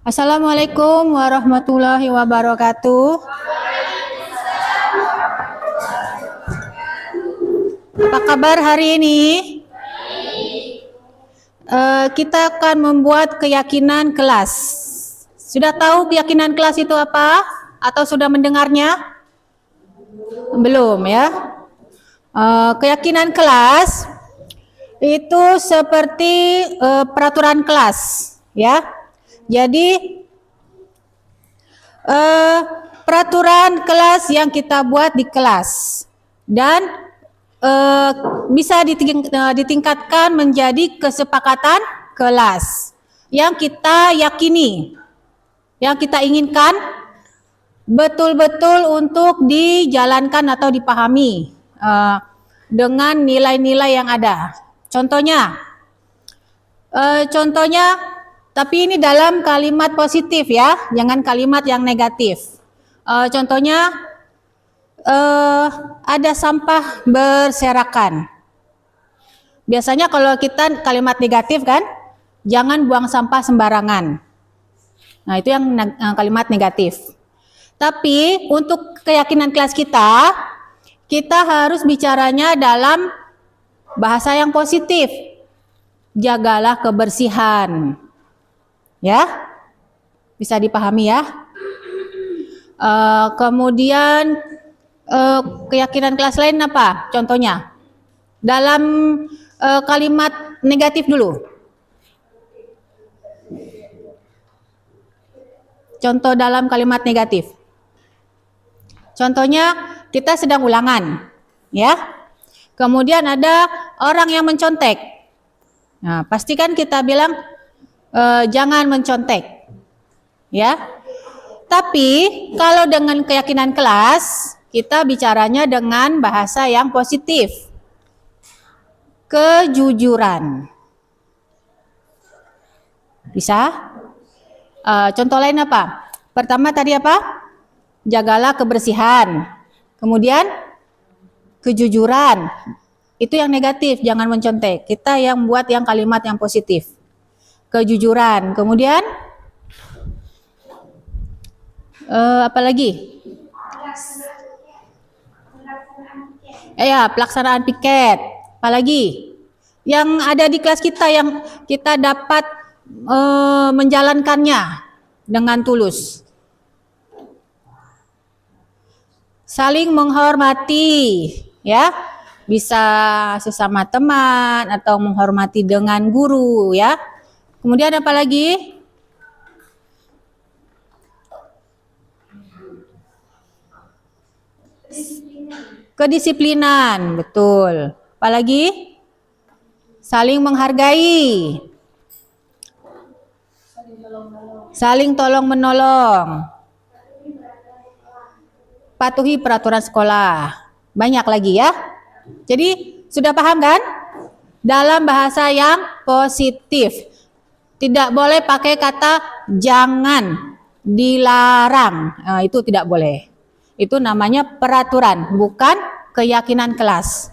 Assalamualaikum warahmatullahi wabarakatuh. Apa kabar hari ini? Kita akan membuat keyakinan kelas. Sudah tahu keyakinan kelas itu apa? Atau sudah mendengarnya? Belum ya? Keyakinan kelas itu seperti peraturan kelas, ya. Jadi peraturan kelas yang kita buat di kelas dan bisa ditingkatkan menjadi kesepakatan kelas yang kita yakini, yang kita inginkan betul-betul untuk dijalankan atau dipahami dengan nilai-nilai yang ada. Contohnya, tapi ini dalam kalimat positif ya, jangan kalimat yang negatif. Contohnya, ada sampah berserakan. Biasanya kalau kita kalimat negatif kan, jangan buang sampah sembarangan. Nah itu yang kalimat negatif. Tapi untuk keyakinan kelas kita harus bicaranya dalam bahasa yang positif. Jagalah kebersihan. Ya, bisa dipahami ya. Kemudian keyakinan kelas lain apa? Contohnya dalam kalimat negatif dulu. Contoh dalam kalimat negatif. Contohnya kita sedang ulangan, ya. Kemudian ada orang yang mencontek. Nah, pastikan kita bilang jangan mencontek, ya. Tapi kalau dengan keyakinan kelas, kita bicaranya dengan bahasa yang positif. Kejujuran. Bisa? Contoh lain apa? Pertama tadi apa? Jagalah kebersihan. Kemudian kejujuran. Itu yang negatif, jangan mencontek. Kita yang buat yang kalimat yang positif. Kejujuran. Kemudian apa lagi? Ya, pelaksanaan piket. Apalagi? Yang ada di kelas kita yang kita dapat menjalankannya dengan tulus. Saling menghormati, ya. Bisa sesama teman atau menghormati dengan guru, ya. Kemudian apa lagi? Kedisiplinan, betul. Apalagi? Saling menghargai. Saling tolong menolong. Patuhi peraturan sekolah. Banyak lagi ya. Jadi sudah paham kan? Dalam bahasa yang positif. Tidak boleh pakai kata jangan, dilarang. Nah, itu tidak boleh. Itu namanya peraturan, bukan keyakinan kelas.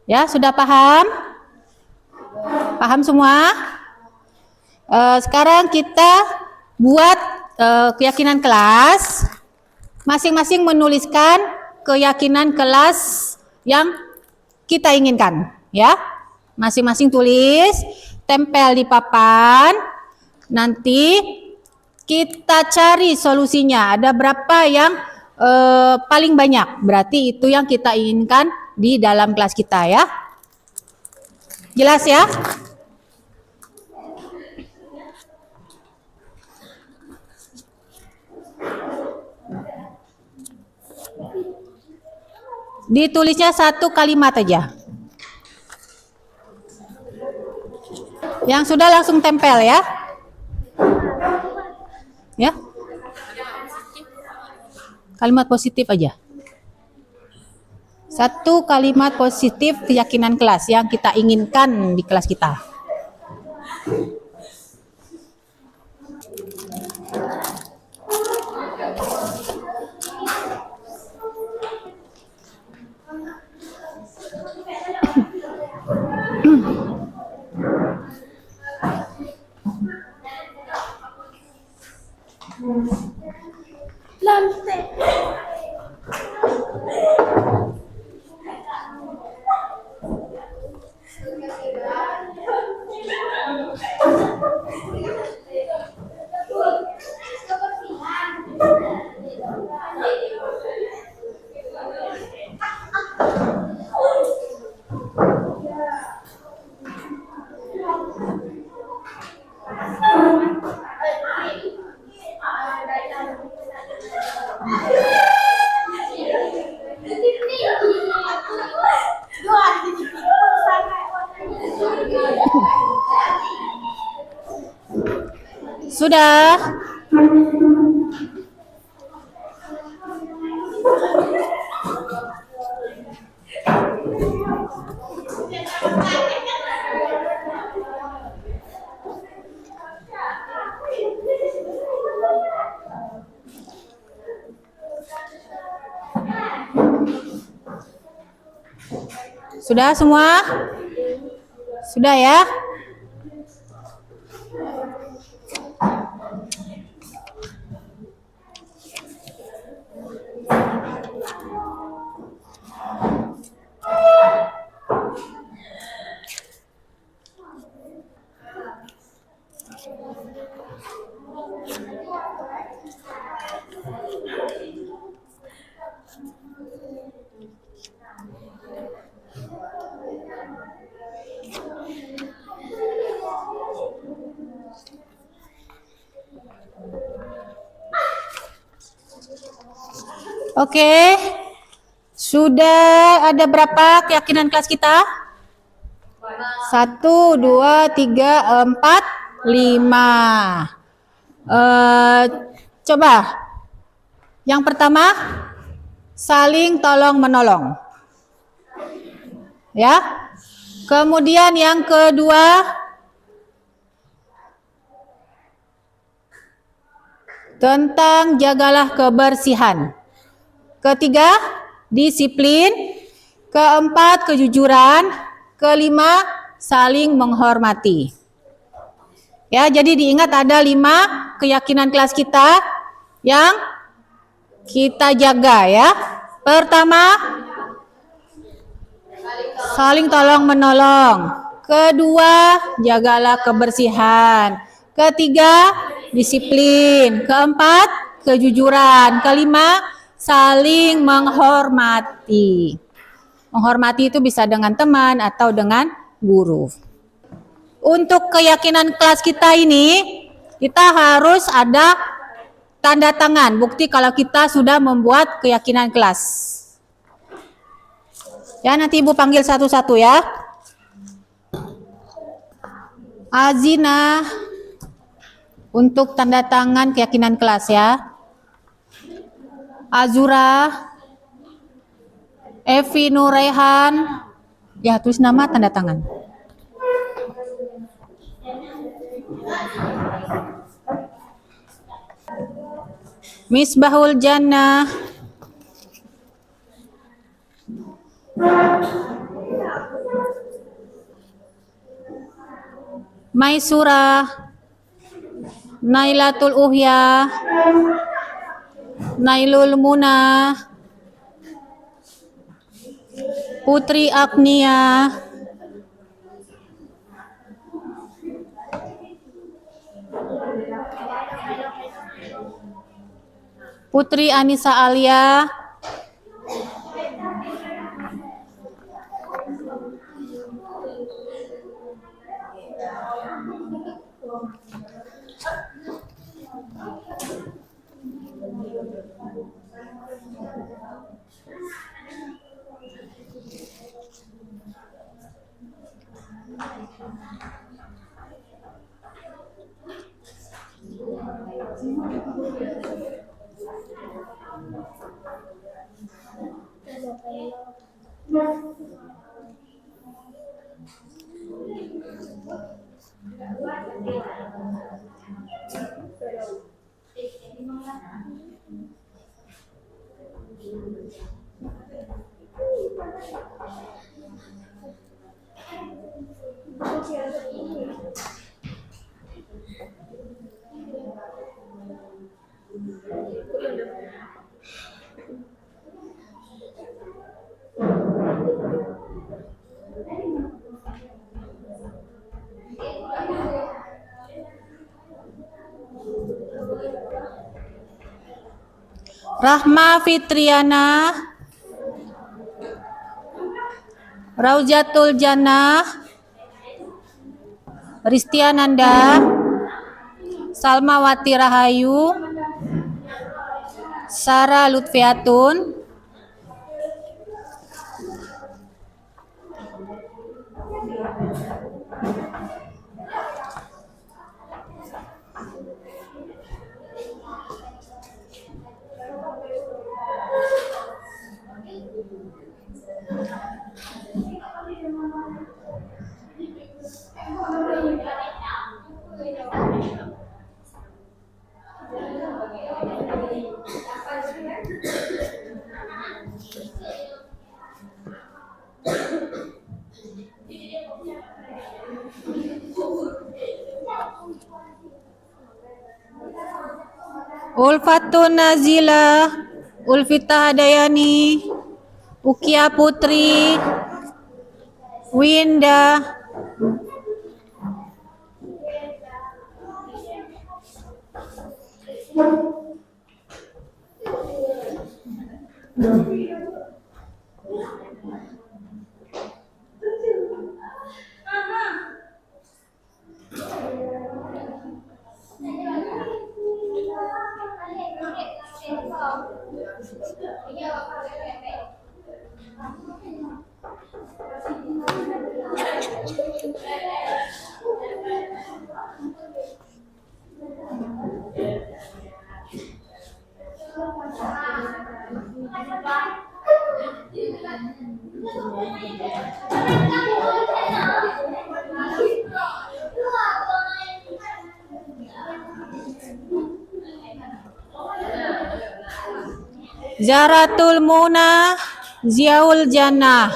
Ya, sudah paham? Paham semua? Sekarang kita buat keyakinan kelas. Masing-masing menuliskan keyakinan kelas yang kita inginkan, ya. Masing-masing tulis, tempel di papan. Nanti kita cari solusinya. Ada berapa yang paling banyak? Berarti itu yang kita inginkan di dalam kelas kita, ya. Jelas ya? Ditulisnya satu kalimat aja. Yang sudah langsung tempel ya. Ya. Kalimat positif aja. Satu kalimat positif keyakinan kelas yang kita inginkan di kelas kita. Sudah? Sudah semua? Sudah ya? Oke, sudah ada berapa keyakinan kelas kita? 1, 2, 3, 4, 5. Coba, yang pertama, saling tolong menolong. Ya, kemudian yang kedua, tentang jagalah kebersihan. Ketiga, disiplin. Keempat, kejujuran. Kelima, saling menghormati. Ya, jadi diingat ada 5 keyakinan kelas kita yang kita jaga ya. Pertama, saling tolong menolong. Kedua, jagalah kebersihan. Ketiga, disiplin. Keempat, kejujuran. Kelima, saling menghormati. Menghormati itu bisa dengan teman atau dengan guru. Untuk keyakinan kelas kita ini, kita harus ada tanda tangan, bukti kalau kita sudah membuat keyakinan kelas. Ya, nanti Ibu panggil satu-satu ya. Azina, untuk tanda tangan keyakinan kelas ya. Azura, Evi Nurehan, ya tulis nama tanda tangan. Misbahul Jannah, Maisura, Nailatul Uhya, Nailul Muna, Putri Agnia, Putri Anissa Alia, Rahma Fitriana, Raujatul Jannah, Ristiananda, Salmawati Rahayu, Sarah Lutfiatun, Ulfatun Nazila, Ulfita Hadayani, Ukia Putri, Winda, Zaratul Muna, Ziaul Jannah.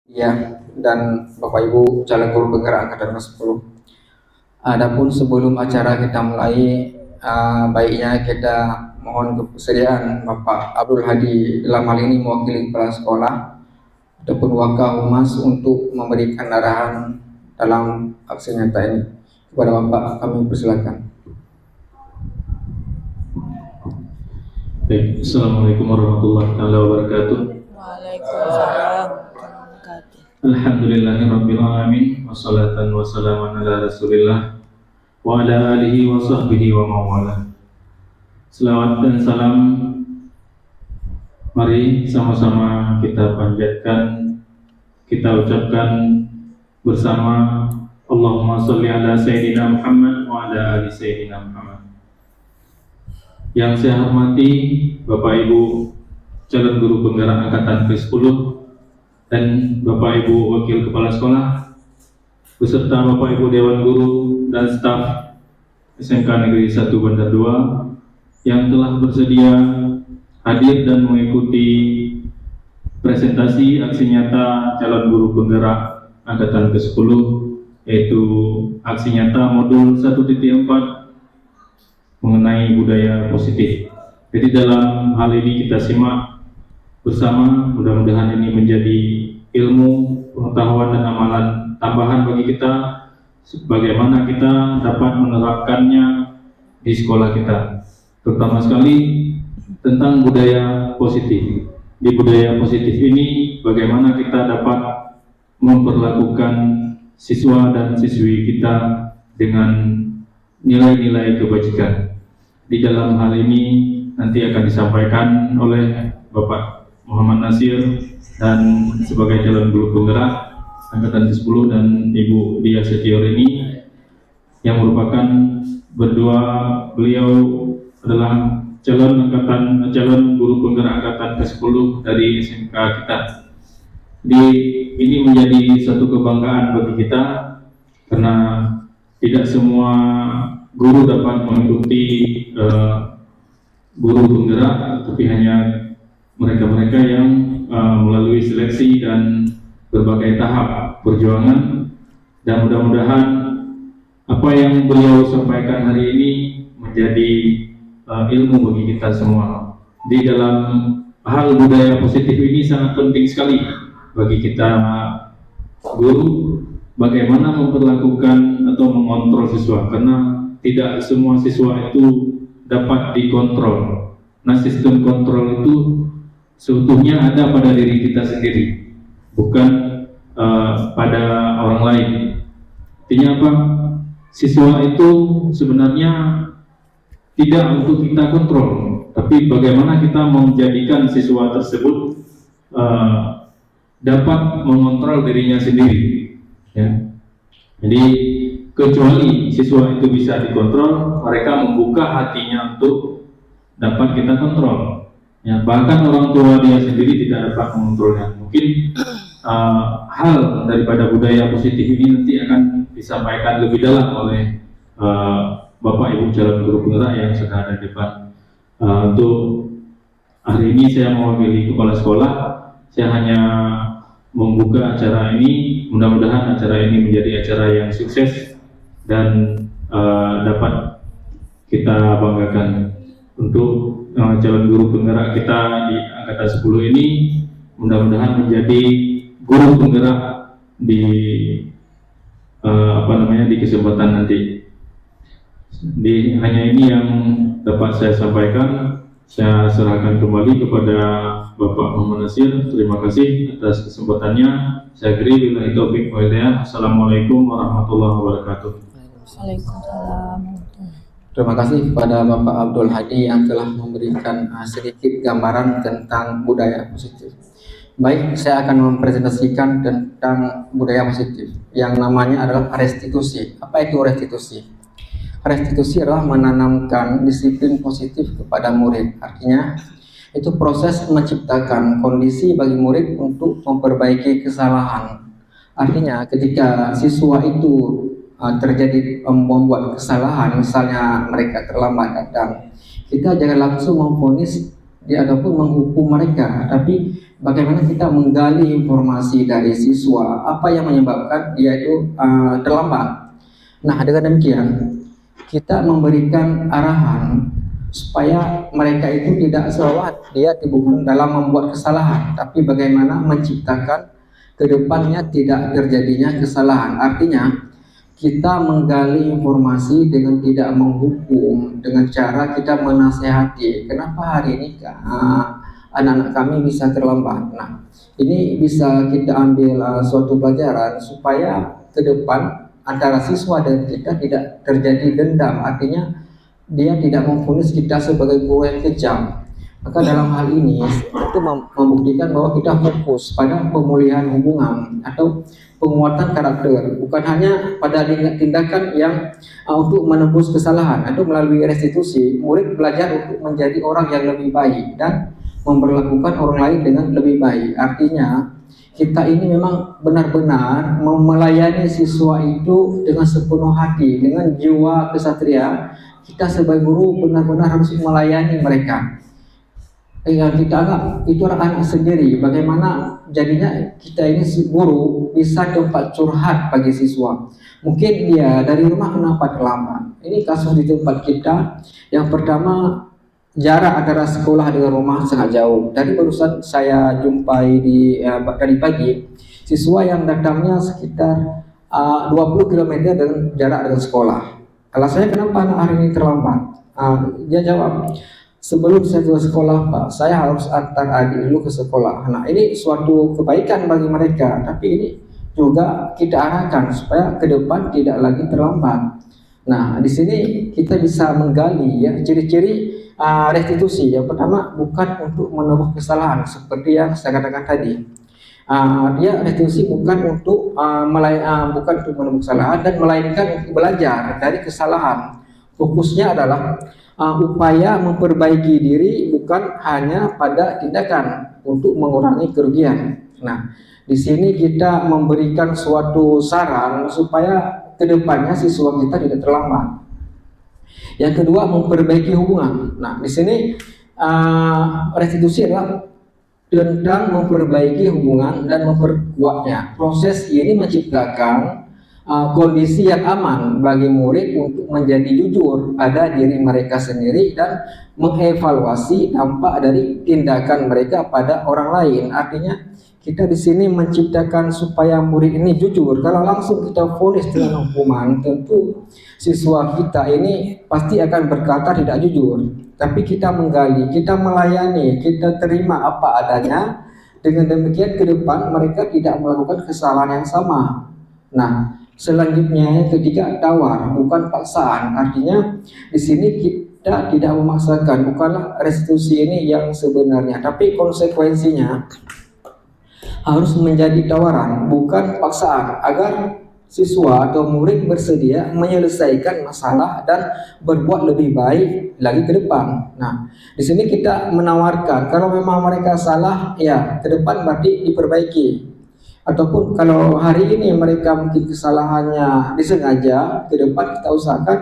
Ya, dan Bapak Ibu calon guru penggerak angkatan ke-10. Adapun sebelum acara kita mulai, baiknya kita mohon kesediaan Bapak Abdul Hadi dalam hal ini mewakili kepala sekolah ataupun Wakahumas untuk memberikan arahan dalam aksi nyata ini. Kepada Bapak kami persilakan. Baik, Assalamualaikum warahmatullahi wabarakatuh. Waalaikumsalam. Alhamdulillahirabbil alamin, wassalatan wassalamun ala Rasulillah wa ala alihi wa sahbihi wa mawala. Selawat dan salam mari sama-sama kita panjatkan, kita ucapkan bersama. Allahumma sholli ala sayyidina Muhammad wa ala ali sayyidina Muhammad. Yang saya hormati Bapak Ibu calon guru penggerak angkatan ke-10 dan Bapak Ibu Wakil Kepala Sekolah beserta Bapak Ibu Dewan Guru dan staf SMK Negeri 1 Bandar 2 yang telah bersedia hadir dan mengikuti presentasi aksi nyata calon guru penggerak angkatan ke-10, yaitu aksi nyata modul 1.4 mengenai budaya positif. Jadi dalam hal ini kita simak bersama, mudah-mudahan ini menjadi ilmu, pengetahuan dan amalan tambahan bagi kita bagaimana kita dapat menerapkannya di sekolah kita, terutama sekali tentang budaya positif. Di budaya positif ini bagaimana kita dapat memperlakukan siswa dan siswi kita dengan nilai-nilai kebajikan. Di dalam hal ini nanti akan disampaikan oleh Bapak Muhammad Nasir dan sebagai calon guru penggerak angkatan ke-10 dan Ibu Dia Setiorini yang merupakan beliau adalah calon guru penggerak angkatan ke-10 dari SMK kita. Ini menjadi satu kebanggaan bagi kita karena tidak semua guru dapat mengikuti guru penggerak, tapi hanya mereka-mereka yang melalui seleksi dan berbagai tahap perjuangan, dan mudah-mudahan apa yang beliau sampaikan hari ini menjadi ilmu bagi kita semua. Di dalam hal budaya positif ini sangat penting sekali bagi kita guru, bagaimana memperlakukan atau mengontrol siswa, karena tidak semua siswa itu dapat dikontrol. Nah, sistem kontrol itu seutuhnya ada pada diri kita sendiri, bukan pada orang lain. Artinya apa? Siswa itu sebenarnya tidak untuk kita kontrol, tapi bagaimana kita menjadikan siswa tersebut dapat mengontrol dirinya sendiri. Ya. Jadi kecuali siswa itu bisa dikontrol, mereka membuka hatinya untuk dapat kita kontrol. Ya, bahkan orang tua dia sendiri tidak dapat mengontrolnya. Mungkin hal daripada budaya positif ini nanti akan disampaikan lebih dalam oleh Bapak Ibu calon guru penggerak yang sedang ada di depan. Untuk hari ini saya mewakili kepala sekolah, saya hanya membuka acara ini. Mudah-mudahan acara ini menjadi acara yang sukses dan dapat kita banggakan. Untuk calon guru penggerak kita di angkatan 10 ini, mudah-mudahan menjadi guru penggerak di di kesempatan nanti. Hanya ini yang dapat saya sampaikan. Saya serahkan kembali kepada Bapak Muhammad Nasir. Terima kasih atas kesempatannya. Saya beri billahi taufiq wal hidayah. Assalamualaikum warahmatullahi wabarakatuh. Waalaikumsalam. Terima kasih kepada Bapak Abdul Hadi yang telah memberikan sedikit gambaran tentang budaya positif. Baik, saya akan mempresentasikan tentang budaya positif yang namanya adalah restitusi. Apa itu restitusi? Restitusi adalah menanamkan disiplin positif kepada murid. Artinya, itu proses menciptakan kondisi bagi murid untuk memperbaiki kesalahan. Artinya, ketika siswa itu terjadi membuat kesalahan, misalnya mereka terlambat datang, kita jangan langsung memvonis dia ataupun menghukum mereka, tapi bagaimana kita menggali informasi dari siswa apa yang menyebabkan dia itu terlambat. Nah, dengan demikian kita memberikan arahan supaya mereka itu tidak seolah dia bukan dalam membuat kesalahan, tapi bagaimana menciptakan kedepannya tidak terjadinya kesalahan. Artinya kita menggali informasi dengan tidak menghukum, dengan cara kita menasehati. Kenapa hari ini anak-anak kami bisa terlambat? Nah, ini bisa kita ambil suatu pelajaran supaya ke depan antara siswa dan kita tidak terjadi dendam. Artinya dia tidak memvonis kita sebagai guru yang kejam. Maka dalam hal ini itu membuktikan bahwa kita fokus pada pemulihan hubungan atau penguatan karakter, bukan hanya pada tindakan yang untuk menembus kesalahan. Atau melalui restitusi, murid belajar untuk menjadi orang yang lebih baik dan memperlakukan orang lain dengan lebih baik. Artinya kita ini memang benar-benar melayani siswa itu dengan sepenuh hati, dengan jiwa kesatria. Kita sebagai guru benar-benar harus melayani mereka. Yang kita anggap itu anak-anak sendiri. Bagaimana jadinya kita ini guru bisa tempat curhat bagi siswa. Mungkin dia dari rumah kenapa terlambat. Ini kasus di tempat kita. Yang pertama, jarak antara sekolah dengan rumah sangat jauh. Tadi barusan saya jumpai tadi pagi siswa yang datangnya sekitar 20 km dengan jarak dengan sekolah. Alasannya kenapa anak hari ini terlambat? Dia jawab, sebelum saya ke sekolah Pak, saya harus antar adik dulu ke sekolah. Nah, ini suatu kebaikan bagi mereka, tapi ini juga kita arahkan supaya ke depan tidak lagi terlambat. Nah, di sini kita bisa menggali ya ciri-ciri restitusi. Yang pertama, bukan untuk menebus kesalahan seperti yang saya katakan tadi. Dia restitusi bukan untuk bukan untuk menebus kesalahan dan melainkan untuk belajar dari kesalahan. Fokusnya adalah upaya memperbaiki diri, bukan hanya pada tindakan untuk mengurangi kerugian. Nah, di sini kita memberikan suatu saran supaya kedepannya siswa kita tidak terlambat. Yang kedua, memperbaiki hubungan. Nah, di sini restitusi adalah tentang memperbaiki hubungan dan memperkuatnya. Proses ini menciptakan kondisi yang aman bagi murid untuk menjadi jujur pada diri mereka sendiri dan mengevaluasi dampak dari tindakan mereka pada orang lain. Artinya kita di sini menciptakan supaya murid ini jujur. Kalau langsung kita vonis dengan hukuman, tentu siswa kita ini pasti akan berkata tidak jujur. Tapi kita menggali, kita melayani, kita terima apa adanya. Dengan demikian ke depan mereka tidak melakukan kesalahan yang sama. Nah, selanjutnya yang ketiga, tawar, bukan paksaan. Artinya di sini kita tidak memaksakan, bukanlah restitusi ini yang sebenarnya, tapi konsekuensinya harus menjadi tawaran, bukan paksaan, agar siswa atau murid bersedia menyelesaikan masalah dan berbuat lebih baik lagi ke depan. Nah, di sini kita menawarkan kalau memang mereka salah, ya ke depan berarti diperbaiki. Ataupun kalau hari ini mereka mungkin kesalahannya disengaja, ke depan kita usahakan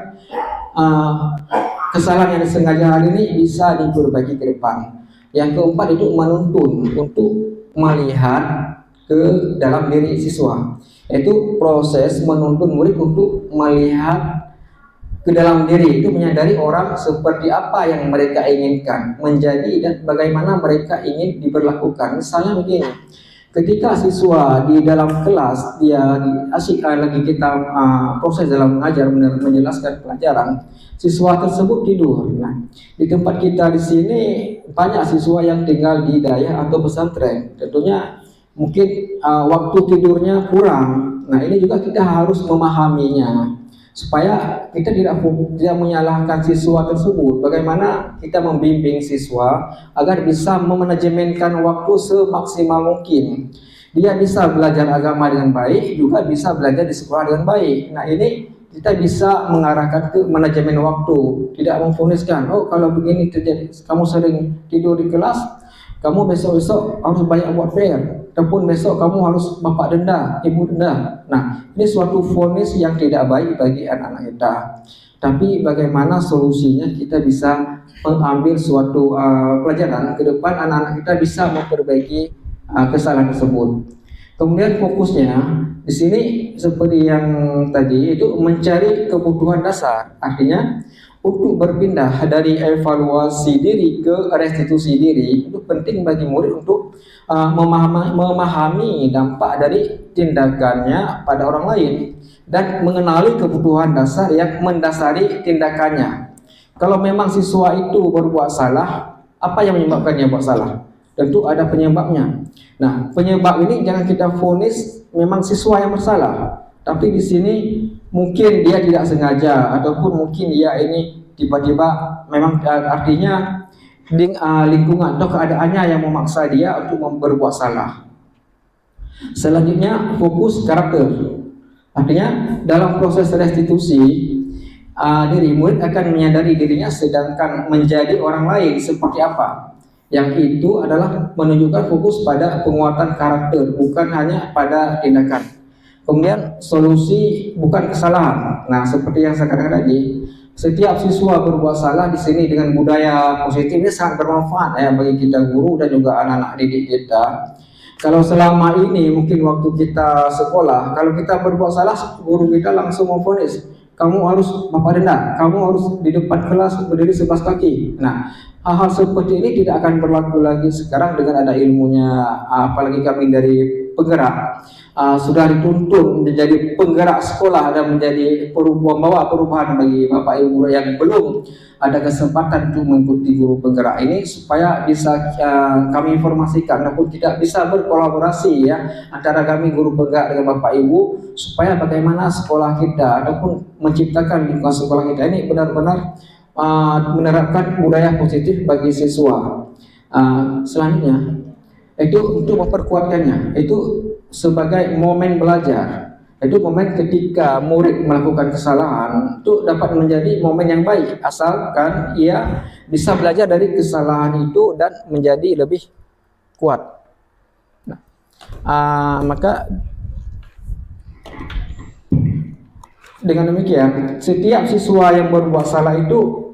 kesalahan yang disengaja hari ini bisa diperbaiki ke depan. Yang keempat itu menuntun untuk melihat ke dalam diri siswa, yaitu proses menuntun murid untuk melihat ke dalam diri, itu menyadari orang seperti apa yang mereka inginkan menjadi dan bagaimana mereka ingin diperlakukan. Misalnya begini, ketika siswa di dalam kelas dia asik lagi kita proses dalam mengajar menjelaskan pelajaran, siswa tersebut tidur. Nah, di tempat kita di sini banyak siswa yang tinggal di daerah atau pesantren, tentunya mungkin waktu tidurnya kurang. Nah, ini juga kita harus memahaminya supaya kita tidak menyalahkan siswa tersebut. Bagaimana kita membimbing siswa agar bisa memanajemenkan waktu semaksimal mungkin. Dia bisa belajar agama dengan baik, juga bisa belajar di sekolah dengan baik. Nah, ini kita bisa mengarahkan ke manajemen waktu, tidak memfoniskan, oh kalau begini terjadi, kamu sering tidur di kelas, kamu besok-besok harus banyak buat PR, ataupun besok kamu harus bapak denda, ibu denda. Nah, ini suatu vonis yang tidak baik bagi anak-anak kita. Tapi bagaimana solusinya, kita bisa mengambil suatu pelajaran ke depan, anak-anak kita bisa memperbaiki kesalahan tersebut. Kemudian fokusnya di sini seperti yang tadi itu mencari kebutuhan dasar. Artinya untuk berpindah dari evaluasi diri ke restitusi diri itu penting bagi murid untuk memahami dampak dari tindakannya pada orang lain dan mengenali kebutuhan dasar yang mendasari tindakannya. Kalau memang siswa itu berbuat salah, apa yang menyebabkan dia buat salah? Tentu ada penyebabnya. Nah, penyebab ini jangan kita vonis memang siswa yang bersalah, tapi di sini mungkin dia tidak sengaja, ataupun mungkin dia ini tiba-tiba memang artinya lingkungan atau keadaannya yang memaksa dia untuk berbuat salah. Selanjutnya, fokus karakter. Artinya dalam proses restitusi diri, murid akan menyadari dirinya sedangkan menjadi orang lain seperti apa. Yang itu adalah menunjukkan fokus pada penguatan karakter, bukan hanya pada tindakan. Kemudian solusi bukan kesalahan. Nah, seperti yang saya katakan tadi, setiap siswa berbuat salah di sini dengan budaya positif ini sangat bermanfaat ya bagi kita guru dan juga anak-anak didik kita. Kalau selama ini mungkin waktu kita sekolah, kalau kita berbuat salah, guru kita langsung memvonis, kamu harus bapak denda, kamu harus di depan kelas berdiri 11 kaki. Nah, hal-hal seperti ini tidak akan berlaku lagi sekarang dengan ada ilmunya. Apalagi kami dari penggerak sudah dituntun menjadi penggerak sekolah dan menjadi membawa perubahan bagi Bapak Ibu yang belum ada kesempatan untuk mengikuti guru penggerak ini, supaya bisa kami informasikan ataupun tidak bisa berkolaborasi ya antara kami guru penggerak dengan Bapak Ibu, supaya bagaimana sekolah kita ataupun menciptakan lingkungan sekolah kita ini benar-benar menerapkan budaya positif bagi siswa. Selanjutnya itu untuk memperkuatkannya, itu sebagai momen belajar, itu momen ketika murid melakukan kesalahan itu dapat menjadi momen yang baik asalkan ia bisa belajar dari kesalahan itu dan menjadi lebih kuat. Maka dengan demikian setiap siswa yang berbuat salah itu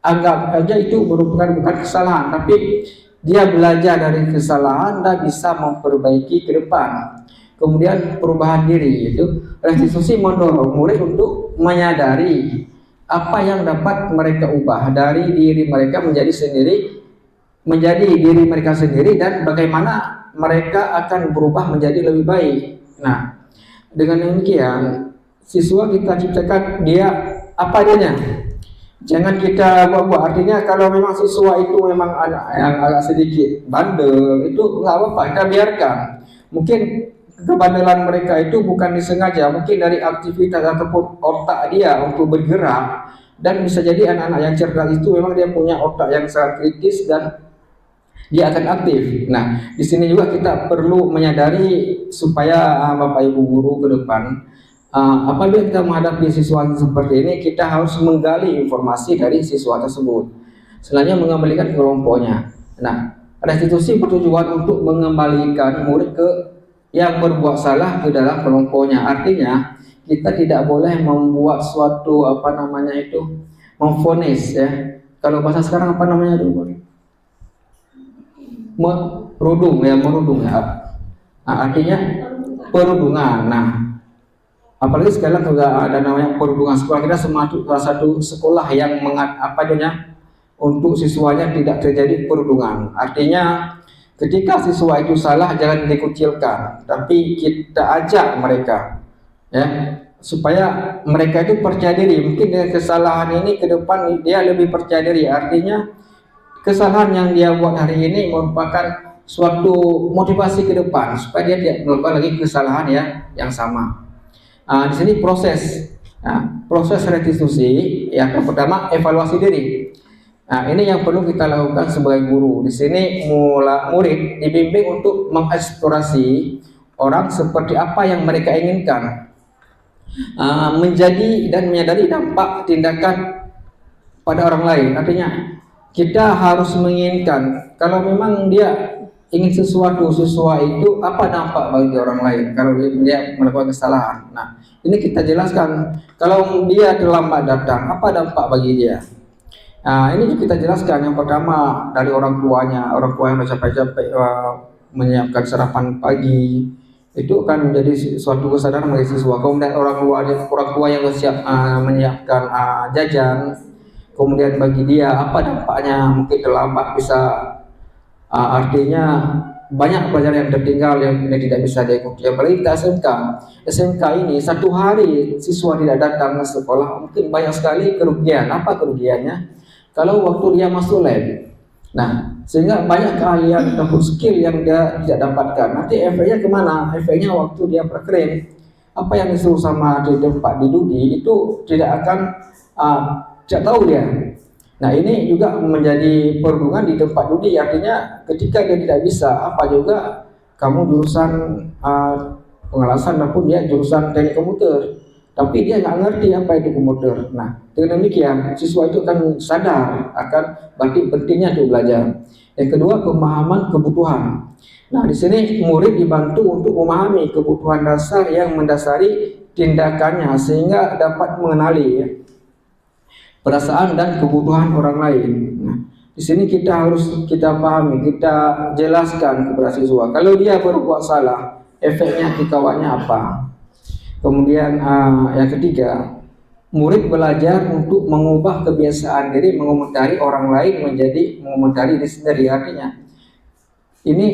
anggap aja itu bukan kesalahan, tapi dia belajar dari kesalahan dan bisa memperbaiki ke depan. Kemudian perubahan diri, itu restitusi mendorong murid untuk menyadari apa yang dapat mereka ubah dari diri mereka menjadi diri mereka sendiri, dan bagaimana mereka akan berubah menjadi lebih baik. Nah, dengan demikian siswa kita ciptakan dia apa adanya. Jangan kita buat-buat. Artinya kalau memang siswa itu memang anak yang agak sedikit bandel, itu nggak apa-apa, kita biarkan. Mungkin kebandelan mereka itu bukan disengaja, mungkin dari aktivitas ataupun otak dia untuk bergerak, dan bisa jadi anak-anak yang cerdas itu memang dia punya otak yang sangat kritis dan dia akan aktif. Nah, di sini juga kita perlu menyadari supaya Bapak Ibu guru ke depan, apabila kita menghadapi siswa seperti ini, kita harus menggali informasi dari siswa tersebut. Selanjutnya mengembalikan ke kelompoknya. Nah, restitusi bertujuan untuk mengembalikan murid yang berbuat salah ke dalam kelompoknya. Artinya kita tidak boleh membuat suatu memvonis ya. Kalau bahasa sekarang apa namanya itu? Merudung ya. Artinya perundungan. Nah, apalagi sekarang juga ada namanya perundungan sekolah. Kita salah satu sekolah yang untuk siswanya tidak terjadi perundungan. Artinya ketika siswa itu salah jangan dikucilkan, tapi kita ajak mereka ya supaya mereka itu percaya diri. Mungkin dengan kesalahan ini ke depan dia lebih percaya diri. Artinya kesalahan yang dia buat hari ini merupakan suatu motivasi ke depan supaya dia tidak melakukan lagi kesalahan yang sama. Di sini proses restitusi yang pertama evaluasi diri. Nah, ini yang perlu kita lakukan sebagai guru. Di sini murid dibimbing untuk mengeksplorasi orang seperti apa yang mereka inginkan, menjadi dan menyadari dampak tindakan pada orang lain. Artinya kita harus menginginkan kalau memang dia ingin sesuatu, siswa itu apa dampak bagi orang lain kalau dia melakukan kesalahan. Nah, ini kita jelaskan. Kalau dia terlambat datang, apa dampak bagi dia? Nah, ini juga kita jelaskan. Yang pertama dari orang tuanya, orang tua yang udah capek-capek menyiapkan sarapan pagi, itu akan menjadi suatu kesadaran bagi siswa. Kemudian orang tua yang siap menyiapkan jajan, kemudian bagi dia apa dampaknya? Mungkin terlambat bisa artinya banyak pelajaran yang tertinggal yang tidak bisa diikuti. Apalagi kita SMK ini satu hari siswa tidak datang ke sekolah, mungkin banyak sekali kerugian. Apa kerugiannya? Kalau waktu dia masuk lab, nah sehingga banyak keahlian ataupun skill yang dia tidak dapatkan. Nanti efeknya kemana? Efeknya waktu dia praktek, apa yang disuruh sama di tempat didudi itu tidak akan tidak tahu dia. Nah, ini juga menjadi perundungan di tempat judi. Artinya ketika dia tidak bisa, apa juga kamu jurusan pengelasan maupun dia jurusan teknik komputer, tapi dia nggak ngerti apa itu komputer. Nah, dengan demikian siswa itu akan sadar akan berarti pentingnya untuk belajar. Yang kedua, pemahaman kebutuhan. Nah, di sini murid dibantu untuk memahami kebutuhan dasar yang mendasari tindakannya sehingga dapat mengenali perasaan dan kebutuhan orang lain. Nah, di sini kita pahami, kita jelaskan kepada siswa. Kalau dia berbuat salah, efeknya ke kawannya apa? Kemudian yang ketiga, murid belajar untuk mengubah kebiasaan diri mengomentari orang lain menjadi mengomentari diri sendiri. Artinya ini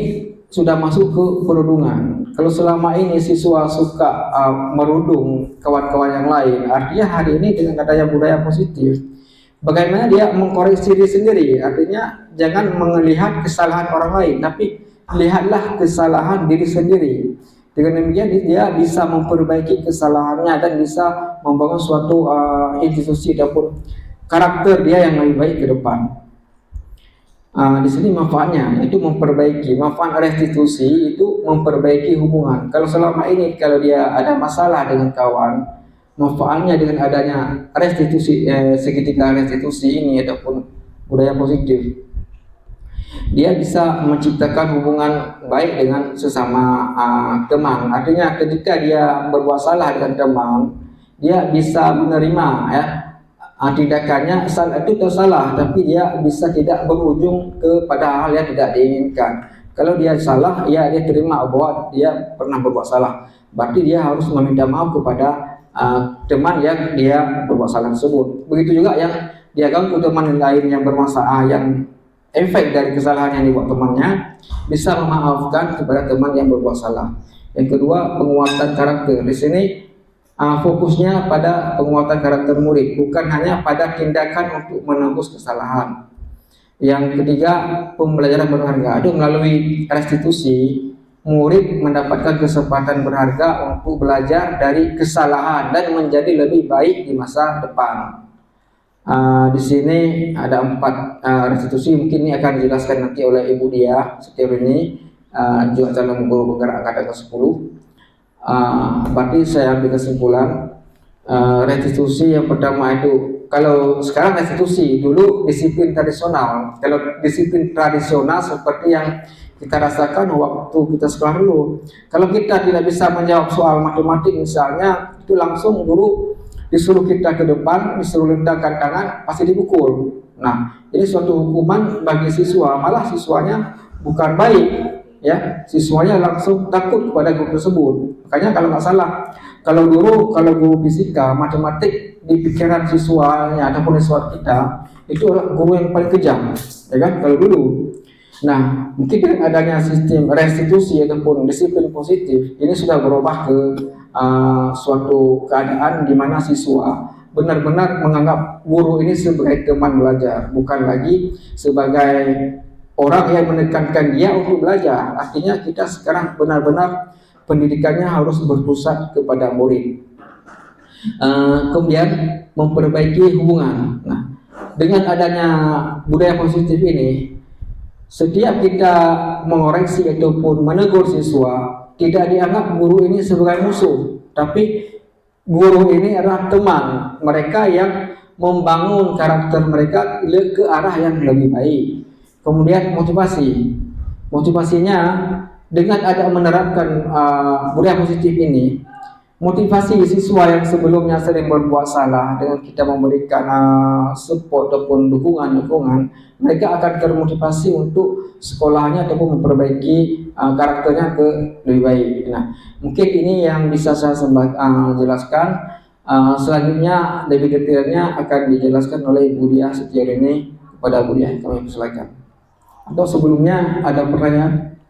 sudah masuk ke perundungan. Kalau selama ini siswa suka merundung kawan-kawan yang lain, artinya hari ini dengan adanya budaya positif, bagaimana dia mengkoreksi diri sendiri. Artinya jangan melihat kesalahan orang lain, tapi lihatlah kesalahan diri sendiri. Dengan demikian dia bisa memperbaiki kesalahannya dan bisa membangun suatu institusi ataupun karakter dia yang lebih baik ke depan. Di sini manfaatnya itu memperbaiki, manfaat restitusi itu memperbaiki hubungan. Kalau selama ini kalau dia ada masalah dengan kawan, manfaatnya dengan adanya restitusi segitiga restitusi ini ataupun budaya positif, dia bisa menciptakan hubungan baik dengan sesama teman. Artinya ketika dia berbuat salah dengan teman, dia bisa menerima ya tindakannya itu salah, tapi dia bisa tidak berujung kepada hal yang tidak diinginkan. Kalau dia salah, ya dia terima bahwa dia pernah berbuat salah. Berarti dia harus meminta maaf kepada teman yang dia berbuat salah tersebut. Begitu juga yang dia ganggu teman lain yang bermasalah, yang efek dari kesalahan yang dibuat temannya, bisa memaafkan kepada teman yang berbuat salah. Yang kedua, penguatan karakter. Di sini fokusnya pada penguatan karakter murid, bukan hanya pada tindakan untuk menembus kesalahan. Yang ketiga, pembelajaran berharga. Itu melalui restitusi, murid mendapatkan kesempatan berharga untuk belajar dari kesalahan dan menjadi lebih baik di masa depan. Di sini ada 4 restitusi, mungkin ini akan dijelaskan nanti oleh Ibu Dia Setiarini, juga calon guru penggerak angkatan ke-10. Berarti saya ambil kesimpulan, restitusi yang pertama itu, kalau sekarang restitusi, dulu disiplin tradisional. Kalau disiplin tradisional seperti yang kita rasakan waktu kita sekolah dulu, kalau kita tidak bisa menjawab soal matematik misalnya, itu langsung guru disuruh kita ke depan, disuruh lentangkan tangan, pasti dipukul. Nah, ini suatu hukuman bagi siswa, malah siswanya bukan baik, ya, siswanya langsung takut kepada guru tersebut. Makanya kalau nggak salah, kalau guru fisika, matematik di pikiran siswanya ataupun siswa kita itu adalah guru yang paling kejam, ya kan? Kalau dulu. Nah, mungkin dengan adanya sistem restitusi ataupun disiplin positif, ini sudah berubah ke suatu keadaan di mana siswa benar-benar menganggap guru ini sebagai teman belajar, bukan lagi sebagai orang yang menekankan dia untuk belajar. Artinya kita sekarang benar-benar pendidikannya harus berpusat kepada murid. Kemudian memperbaiki hubungan. Nah, dengan adanya budaya positif ini, setiap kita mengoreksi ataupun menegur siswa, tidak dianggap guru ini sebagai musuh, tapi guru ini adalah teman mereka yang membangun karakter mereka ke arah yang lebih baik. Kemudian motivasinya dengan ada menerapkan budaya positif ini, motivasi siswa yang sebelumnya sering berbuat salah, dengan kita memberikan support ataupun dukungan, mereka akan termotivasi untuk sekolahnya ataupun memperbaiki karakternya ke lebih baik. Nah, mungkin ini yang bisa saya jelaskan. Selanjutnya lebih detailnya akan dijelaskan oleh Ibu Dia Setiarini kepada Bu Dia. Kami persilakan. Atau sebelumnya ada pertanyaan?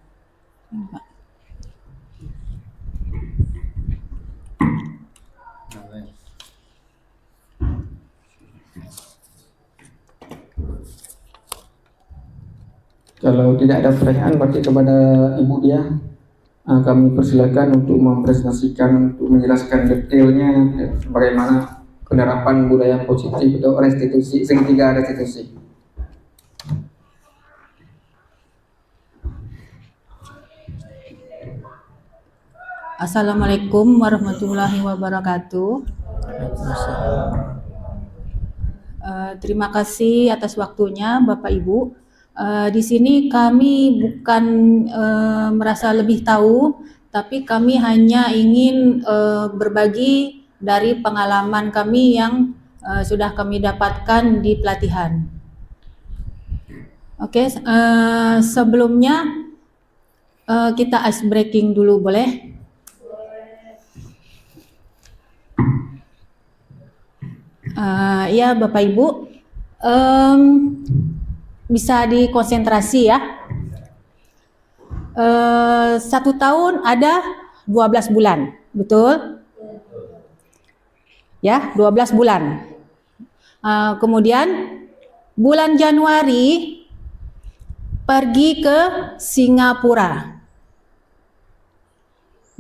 Kalau tidak ada pertanyaan, berarti kepada Ibu Dia kami persilakan untuk mempresentasikan, untuk menjelaskan detailnya bagaimana penerapan budaya positif atau restitusi, segitiga restitusi. Assalamualaikum warahmatullahi wabarakatuh. Terima kasih atas waktunya Bapak Ibu. Di sini kami bukan merasa lebih tahu, tapi kami hanya ingin berbagi dari pengalaman kami yang sudah kami dapatkan di pelatihan. Oke, sebelumnya kita ice breaking dulu, boleh? Ya Bapak Ibu, bisa dikonsentrasi ya. 1 tahun ada 12 bulan, betul? Ya, 12 bulan. Kemudian bulan Januari pergi ke Singapura.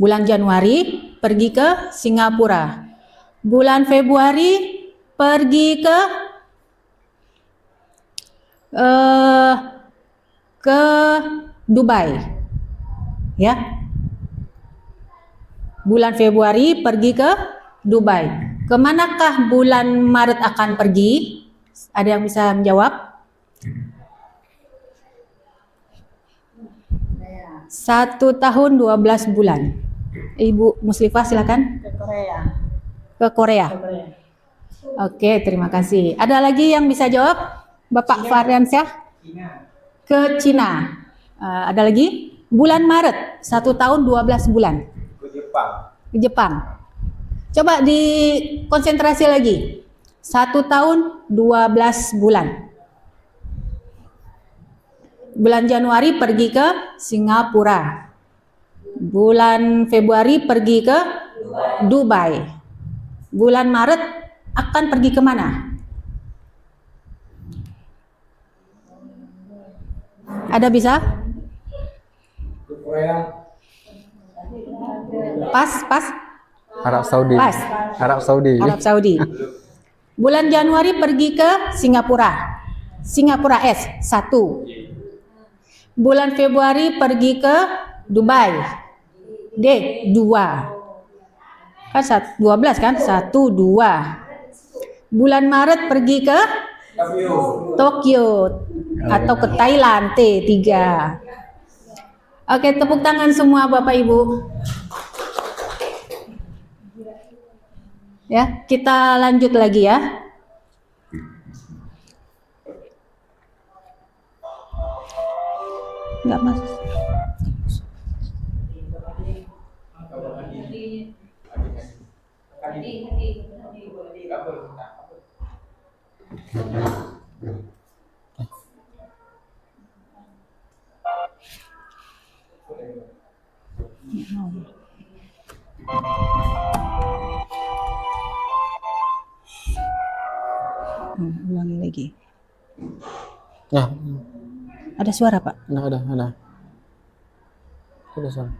Bulan Januari pergi ke Singapura. Bulan Februari pergi ke Dubai. Ya. Bulan Februari pergi ke Dubai. Kemanakah bulan Maret akan pergi? Ada yang bisa menjawab? 1 tahun 12 bulan. Ibu Muslifah silakan. Ke Korea. Ke Korea. Oke, terima kasih. Ada lagi yang bisa jawab? Bapak Faryansyah? Ke Cina. Ada lagi? Bulan Maret, 1 tahun 12 bulan. Ke Jepang. Coba dikonsentrasi lagi. 1 tahun 12 bulan. Bulan Januari pergi ke Singapura. Bulan Februari pergi ke Dubai. Bulan Maret akan pergi kemana? Ada bisa? Pas. Arab Saudi. Pas. Arab Saudi. Arab Saudi. Bulan Januari pergi ke Singapura. Singapura S 1. Bulan Februari pergi ke Dubai. D 2. Kan 12 kan? 1 2. Bulan Maret pergi ke Tokyo atau ke Thailand T 3. Oke, tepuk tangan semua Bapak Ibu. Ya, kita lanjut lagi ya. Enggak mas. Ulangi lagi. Ya, Ada suara Pak? ada. Sudah suara.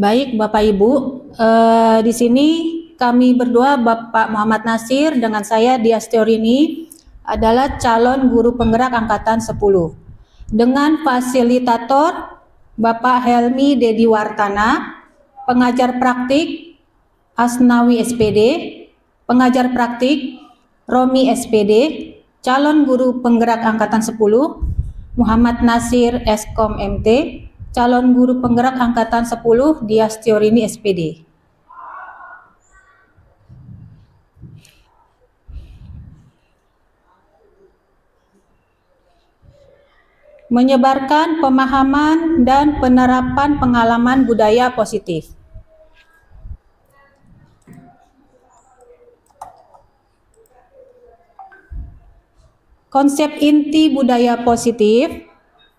Baik Bapak Ibu, di sini kami berdua Bapak Muhammad Nasir dengan saya Dias Teorini adalah calon guru penggerak angkatan 10. Dengan fasilitator Bapak Helmi Dedi Wartana, pengajar praktik Asnawi SPD, pengajar praktik Romi SPD, calon guru penggerak angkatan 10 Muhammad Nasir Eskom MT, calon guru penggerak angkatan 10 Dias Teorini SPD. Menyebarkan pemahaman dan penerapan pengalaman budaya positif. Konsep inti budaya positif.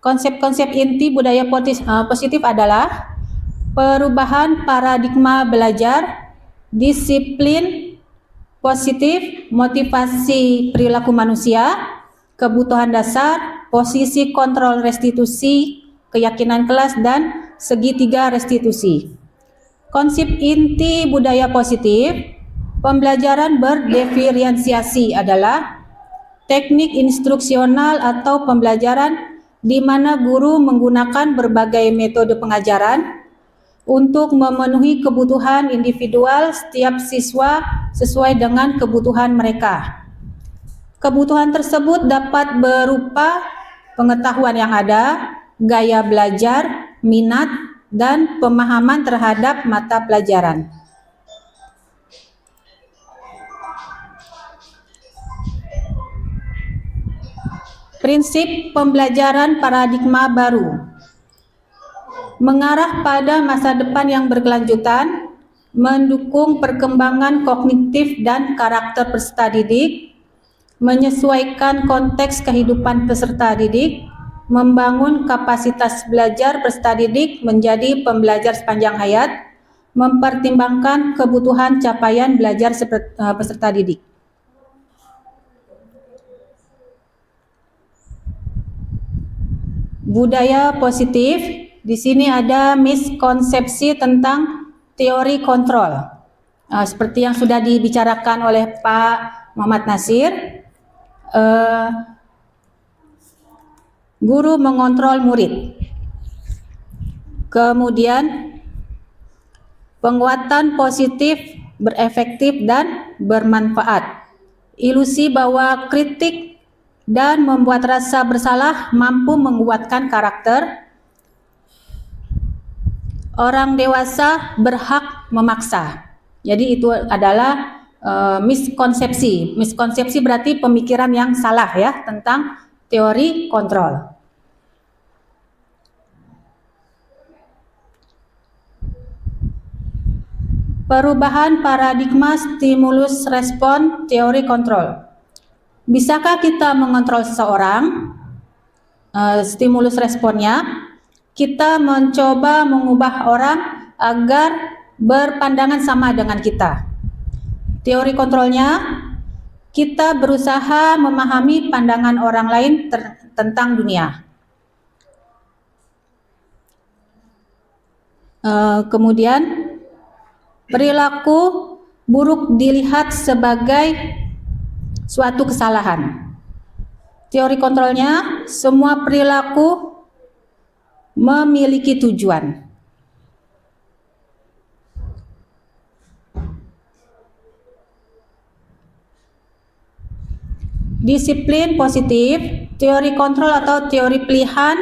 Konsep-konsep inti budaya positif adalah perubahan paradigma belajar, disiplin positif, motivasi perilaku manusia, kebutuhan dasar, posisi kontrol restitusi, keyakinan kelas, dan segitiga restitusi. Konsep inti budaya positif, pembelajaran berdiferensiasi adalah teknik instruksional atau pembelajaran di mana guru menggunakan berbagai metode pengajaran untuk memenuhi kebutuhan individual setiap siswa sesuai dengan kebutuhan mereka. Kebutuhan tersebut dapat berupa pengetahuan yang ada, gaya belajar, minat, dan pemahaman terhadap mata pelajaran. Prinsip pembelajaran paradigma baru mengarah pada masa depan yang berkelanjutan, mendukung perkembangan kognitif dan karakter peserta didik, menyesuaikan konteks kehidupan peserta didik, membangun kapasitas belajar peserta didik menjadi pembelajar sepanjang hayat, mempertimbangkan kebutuhan capaian belajar peserta didik. Budaya positif, di sini ada miskonsepsi tentang teori kontrol. Seperti yang sudah dibicarakan oleh Pak Muhammad Nasir, guru mengontrol murid. Kemudian penguatan positif, berefektif dan bermanfaat. Ilusi bahwa kritik dan membuat rasa bersalah mampu menguatkan karakter. Orang dewasa berhak memaksa. Jadi itu adalah miskonsepsi. Miskonsepsi berarti pemikiran yang salah ya tentang teori kontrol. Perubahan paradigma stimulus respon teori kontrol. Bisakah kita mengontrol seseorang? Stimulus responnya, kita mencoba mengubah orang agar berpandangan sama dengan kita. Teori kontrolnya, kita berusaha memahami pandangan orang lain tentang dunia. Kemudian, perilaku buruk dilihat sebagai suatu kesalahan. Teori kontrolnya, semua perilaku memiliki tujuan. Disiplin positif, teori kontrol atau teori pilihan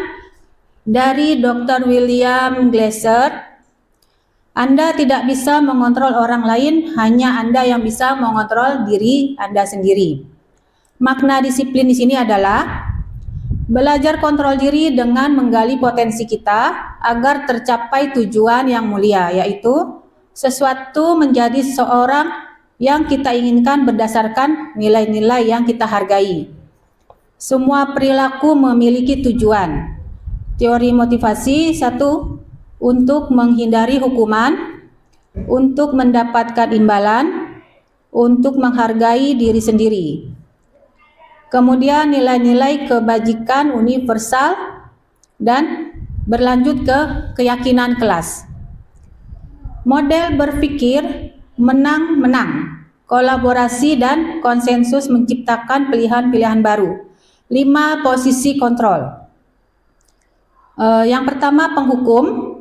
dari Dr. William Glasser. Anda tidak bisa mengontrol orang lain, hanya Anda yang bisa mengontrol diri Anda sendiri. Makna disiplin di sini adalah belajar kontrol diri dengan menggali potensi kita agar tercapai tujuan yang mulia, yaitu sesuatu menjadi seorang yang kita inginkan berdasarkan nilai-nilai yang kita hargai. Semua perilaku memiliki tujuan. Teori motivasi, 1. Untuk menghindari hukuman, untuk mendapatkan imbalan, untuk menghargai diri sendiri. Kemudian nilai-nilai kebajikan universal dan berlanjut ke keyakinan kelas. Model berpikir menang-menang, kolaborasi dan konsensus menciptakan pilihan-pilihan baru. 5 posisi kontrol. Yang pertama penghukum,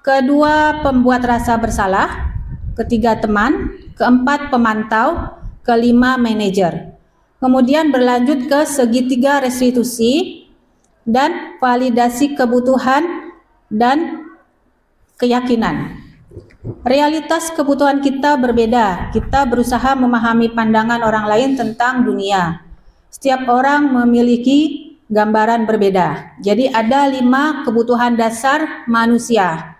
kedua pembuat rasa bersalah, ketiga teman, keempat pemantau, kelima manajer. Kemudian berlanjut ke segitiga restitusi dan validasi kebutuhan dan keyakinan. Realitas kebutuhan kita berbeda. Kita berusaha memahami pandangan orang lain tentang dunia. Setiap orang memiliki gambaran berbeda. Jadi ada 5 kebutuhan dasar manusia.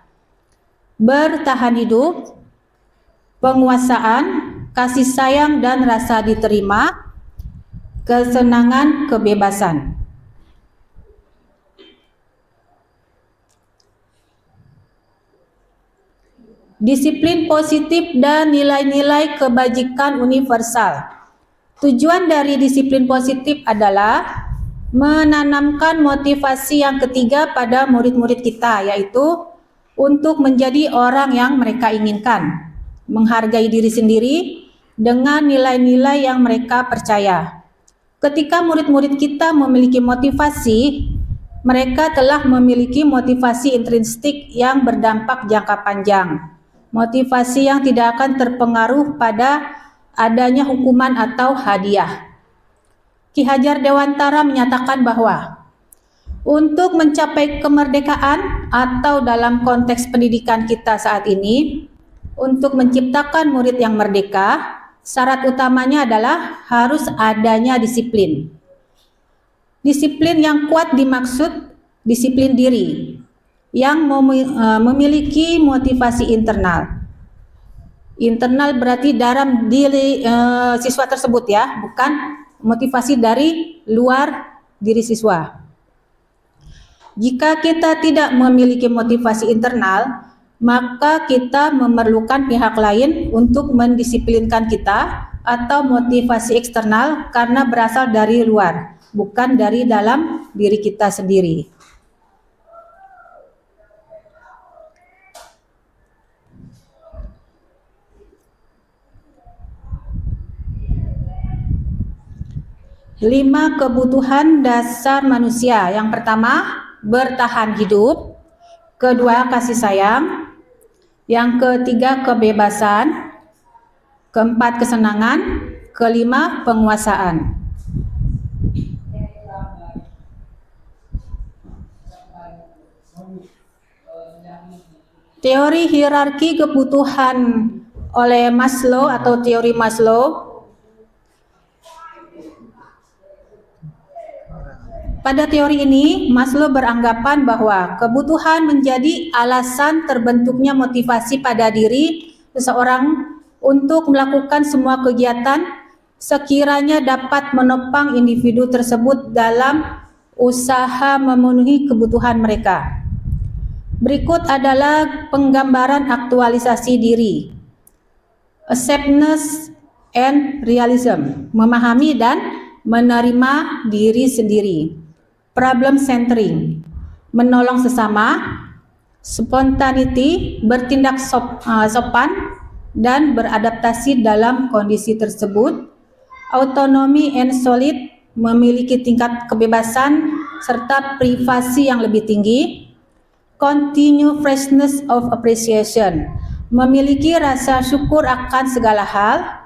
Bertahan hidup, penguasaan, kasih sayang dan rasa diterima, kesenangan, kebebasan. Disiplin positif dan nilai-nilai kebajikan universal. Tujuan dari disiplin positif adalah menanamkan motivasi yang ketiga pada murid-murid kita, yaitu untuk menjadi orang yang mereka inginkan, menghargai diri sendiri dengan nilai-nilai yang mereka percaya, Ketika murid-murid kita memiliki motivasi, mereka telah memiliki motivasi intrinsik yang berdampak jangka panjang. Motivasi yang tidak akan terpengaruh pada adanya hukuman atau hadiah. Ki Hajar Dewantara menyatakan bahwa untuk mencapai kemerdekaan atau dalam konteks pendidikan kita saat ini, untuk menciptakan murid yang merdeka, syarat utamanya adalah harus adanya disiplin. Disiplin yang kuat dimaksud disiplin diri yang memiliki motivasi internal. Internal berarti dalam diri siswa tersebut ya, bukan motivasi dari luar diri siswa. Jika kita tidak memiliki motivasi internal, maka kita memerlukan pihak lain untuk mendisiplinkan kita, atau motivasi eksternal karena berasal dari luar, bukan dari dalam diri kita sendiri. Lima kebutuhan dasar manusia. Yang pertama, bertahan hidup. Kedua, kasih sayang. Yang ketiga, kebebasan. Keempat, kesenangan. Kelima, penguasaan. Teori hierarki kebutuhan oleh Maslow atau teori Maslow. Pada teori ini, Maslow beranggapan bahwa kebutuhan menjadi alasan terbentuknya motivasi pada diri seseorang untuk melakukan semua kegiatan sekiranya dapat menopang individu tersebut dalam usaha memenuhi kebutuhan mereka. Berikut adalah penggambaran aktualisasi diri. Acceptance and realism, memahami dan menerima diri sendiri. Problem centering, menolong sesama. Spontaneity, bertindak sopan dan beradaptasi dalam kondisi tersebut. Autonomy and solid, memiliki tingkat kebebasan serta privasi yang lebih tinggi. Continue freshness of appreciation, memiliki rasa syukur akan segala hal.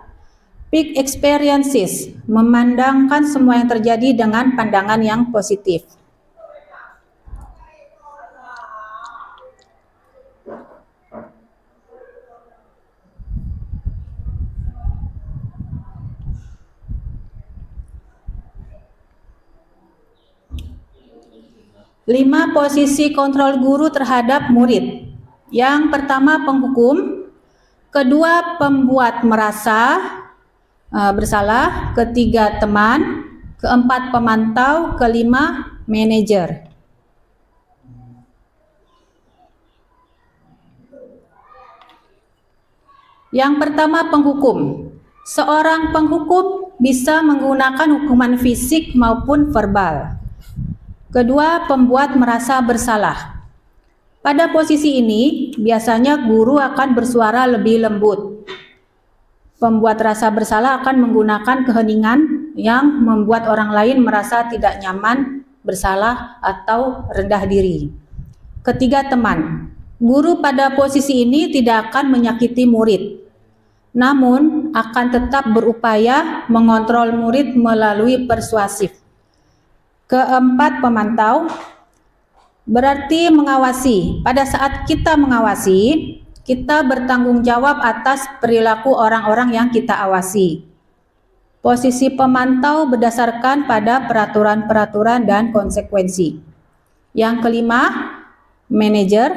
Peak experiences, memandangkan semua yang terjadi dengan pandangan yang positif. Lima posisi kontrol guru terhadap murid. Yang pertama, penghukum. Kedua, pembuat merasa bersalah. Ketiga, teman. Keempat, pemantau. Kelima, manajer. Yang pertama, penghukum. Seorang penghukum bisa menggunakan hukuman fisik maupun verbal. Kedua, pembuat merasa bersalah. Pada posisi ini, biasanya guru akan bersuara lebih lembut. Pembuat rasa bersalah akan menggunakan keheningan yang membuat orang lain merasa tidak nyaman, bersalah, atau rendah diri. Ketiga, teman. Guru pada posisi ini tidak akan menyakiti murid, namun akan tetap berupaya mengontrol murid melalui persuasif. Keempat, pemantau. Berarti mengawasi. Pada saat kita mengawasi, kita bertanggung jawab atas perilaku orang-orang yang kita awasi. Posisi pemantau berdasarkan pada peraturan-peraturan dan konsekuensi. Yang kelima, manajer.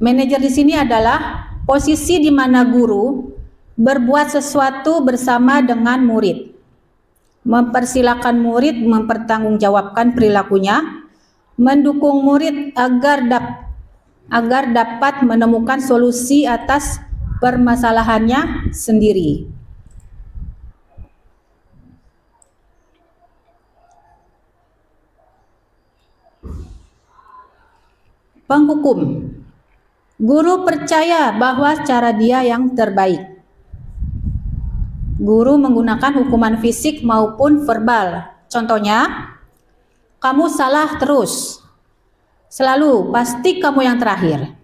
Manajer di sini adalah posisi di mana guru berbuat sesuatu bersama dengan murid, mempersilakan murid mempertanggungjawabkan perilakunya, mendukung murid agar dapat menemukan solusi atas permasalahannya sendiri. Penghukum. Guru percaya bahwa cara dia yang terbaik. Guru menggunakan hukuman fisik maupun verbal. Contohnya, kamu salah terus. Selalu, pasti kamu yang terakhir.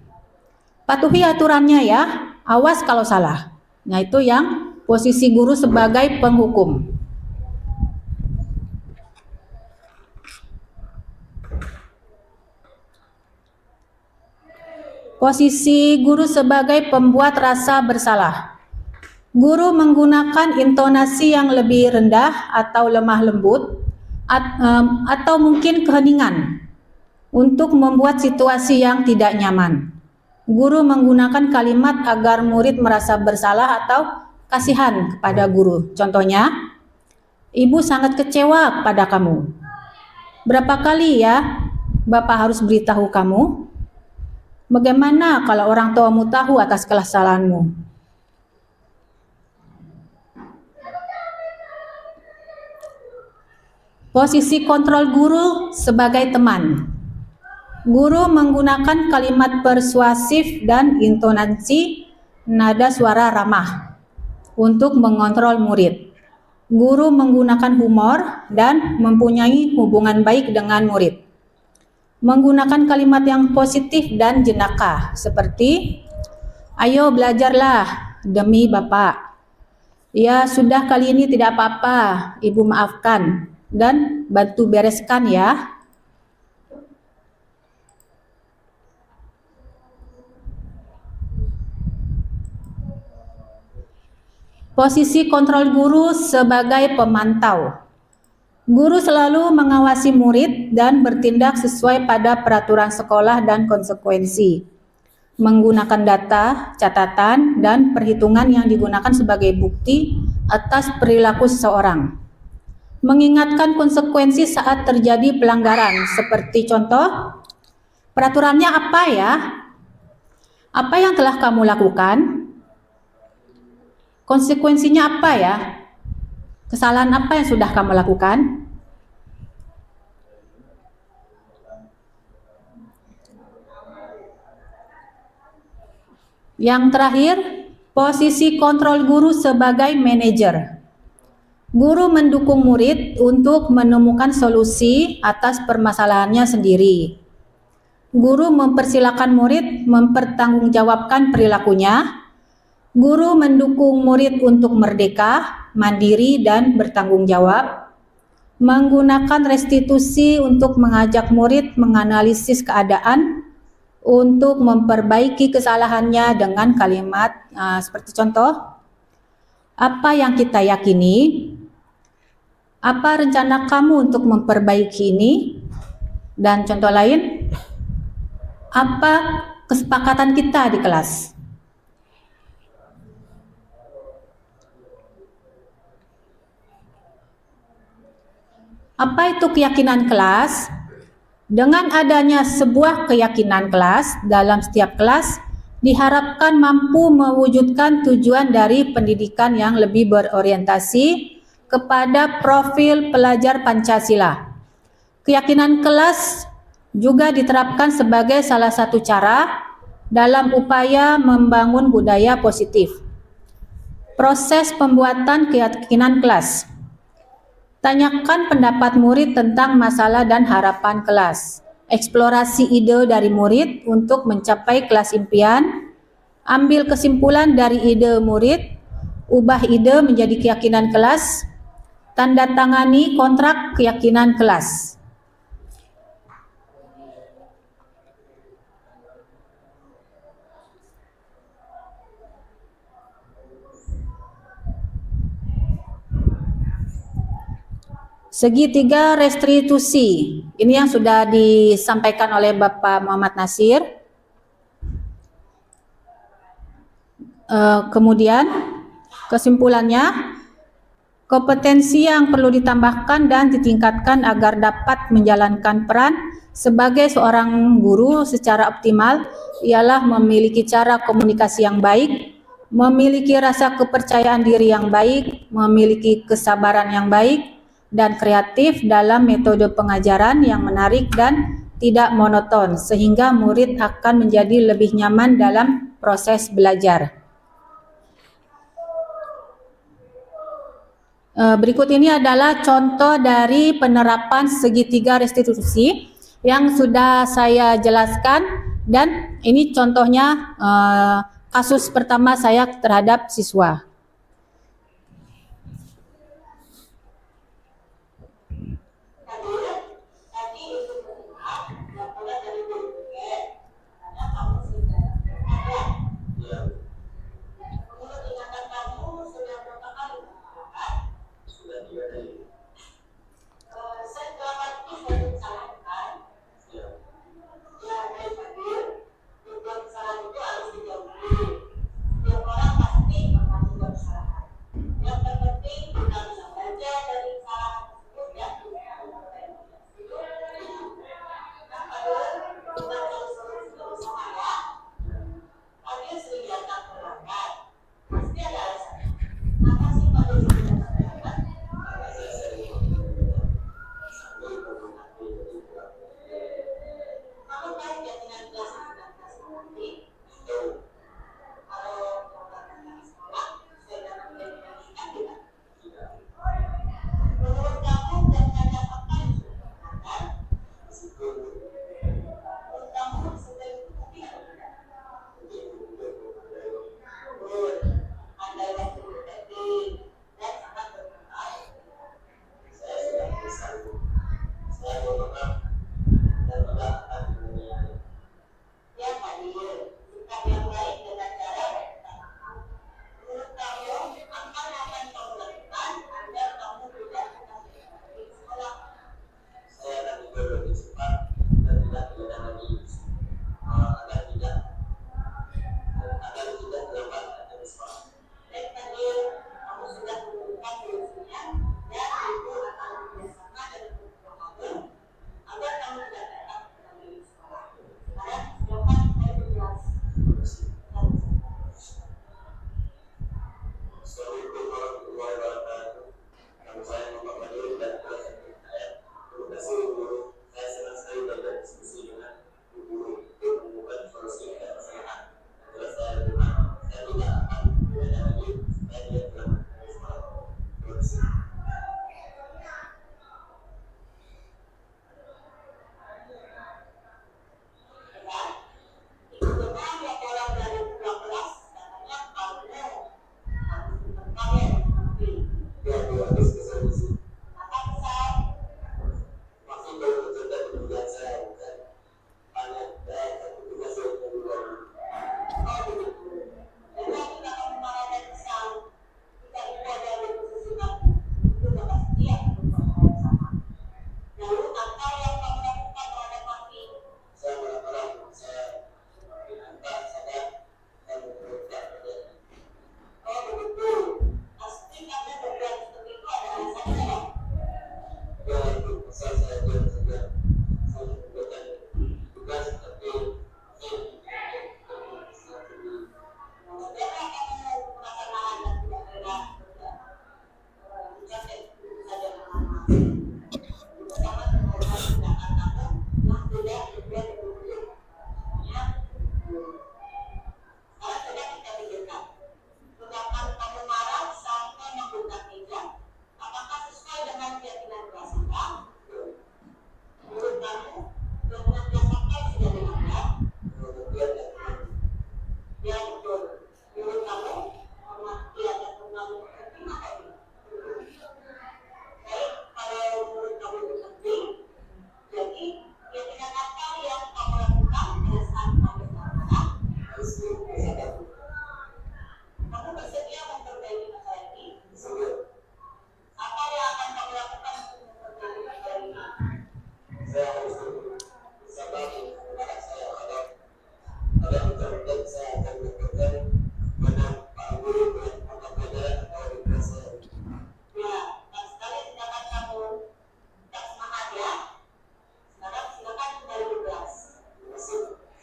Patuhi aturannya ya, awas kalau salah. Nah, itu yang posisi guru sebagai penghukum. Posisi guru sebagai pembuat rasa bersalah. Guru menggunakan intonasi yang lebih rendah atau lemah lembut atau mungkin keheningan untuk membuat situasi yang tidak nyaman. Guru menggunakan kalimat agar murid merasa bersalah atau kasihan kepada guru. Contohnya, ibu sangat kecewa pada kamu. Berapa kali ya Bapak harus beritahu kamu? Bagaimana kalau orang tuamu tahu atas kesalahanmu? Posisi kontrol guru sebagai teman. Guru menggunakan kalimat persuasif dan intonasi nada suara ramah untuk mengontrol murid. Guru menggunakan humor dan mempunyai hubungan baik dengan murid. Menggunakan kalimat yang positif dan jenaka seperti, ayo belajarlah demi Bapak. Ya sudah, kali ini tidak apa-apa, Ibu maafkan dan bantu bereskan ya. Posisi kontrol guru sebagai pemantau. Guru selalu mengawasi murid dan bertindak sesuai pada peraturan sekolah dan konsekuensi. Menggunakan data, catatan, dan perhitungan yang digunakan sebagai bukti atas perilaku seseorang. Mengingatkan konsekuensi saat terjadi pelanggaran, seperti contoh, peraturannya apa ya? Apa yang telah kamu lakukan? Konsekuensinya apa ya? Kesalahan apa yang sudah kamu lakukan? Yang terakhir, posisi kontrol guru sebagai manajer. Guru mendukung murid untuk menemukan solusi atas permasalahannya sendiri. Guru mempersilakan murid mempertanggungjawabkan perilakunya. Guru mendukung murid untuk merdeka, mandiri, dan bertanggung jawab. Menggunakan restitusi untuk mengajak murid menganalisis keadaan untuk memperbaiki kesalahannya dengan kalimat seperti contoh, apa yang kita yakini? Apa rencana kamu untuk memperbaiki ini? Dan contoh lain, apa kesepakatan kita di kelas? Apa itu keyakinan kelas? Dengan adanya sebuah keyakinan kelas dalam setiap kelas, diharapkan mampu mewujudkan tujuan dari pendidikan yang lebih berorientasi kepada profil pelajar Pancasila. Keyakinan kelas juga diterapkan sebagai salah satu cara dalam upaya membangun budaya positif. Proses pembuatan keyakinan kelas. Tanyakan pendapat murid tentang masalah dan harapan kelas. Eksplorasi ide dari murid untuk mencapai kelas impian. Ambil kesimpulan dari ide murid. Ubah ide menjadi keyakinan kelas. Tanda tangani kontrak keyakinan kelas. Segitiga restitusi, ini yang sudah disampaikan oleh Bapak Muhammad Nasir. Kemudian kesimpulannya, kompetensi yang perlu ditambahkan dan ditingkatkan agar dapat menjalankan peran sebagai seorang guru secara optimal ialah memiliki cara komunikasi yang baik, memiliki rasa kepercayaan diri yang baik, memiliki kesabaran yang baik, dan kreatif dalam metode pengajaran yang menarik dan tidak monoton, sehingga murid akan menjadi lebih nyaman dalam proses belajar. Berikut ini adalah contoh dari penerapan segitiga restitusi yang sudah saya jelaskan, dan ini contohnya kasus pertama saya terhadap siswa.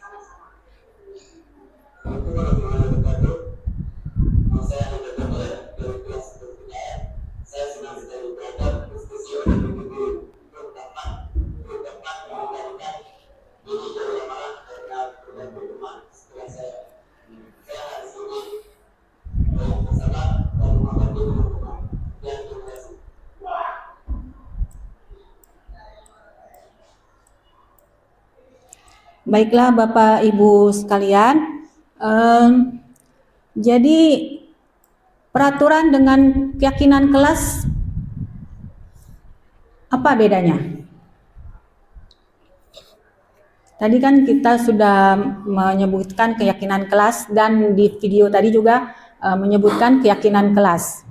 Sama-sama. Baiklah Bapak Ibu sekalian, jadi peraturan dengan keyakinan kelas apa bedanya? Tadi kan kita sudah menyebutkan keyakinan kelas dan di video tadi juga menyebutkan keyakinan kelas.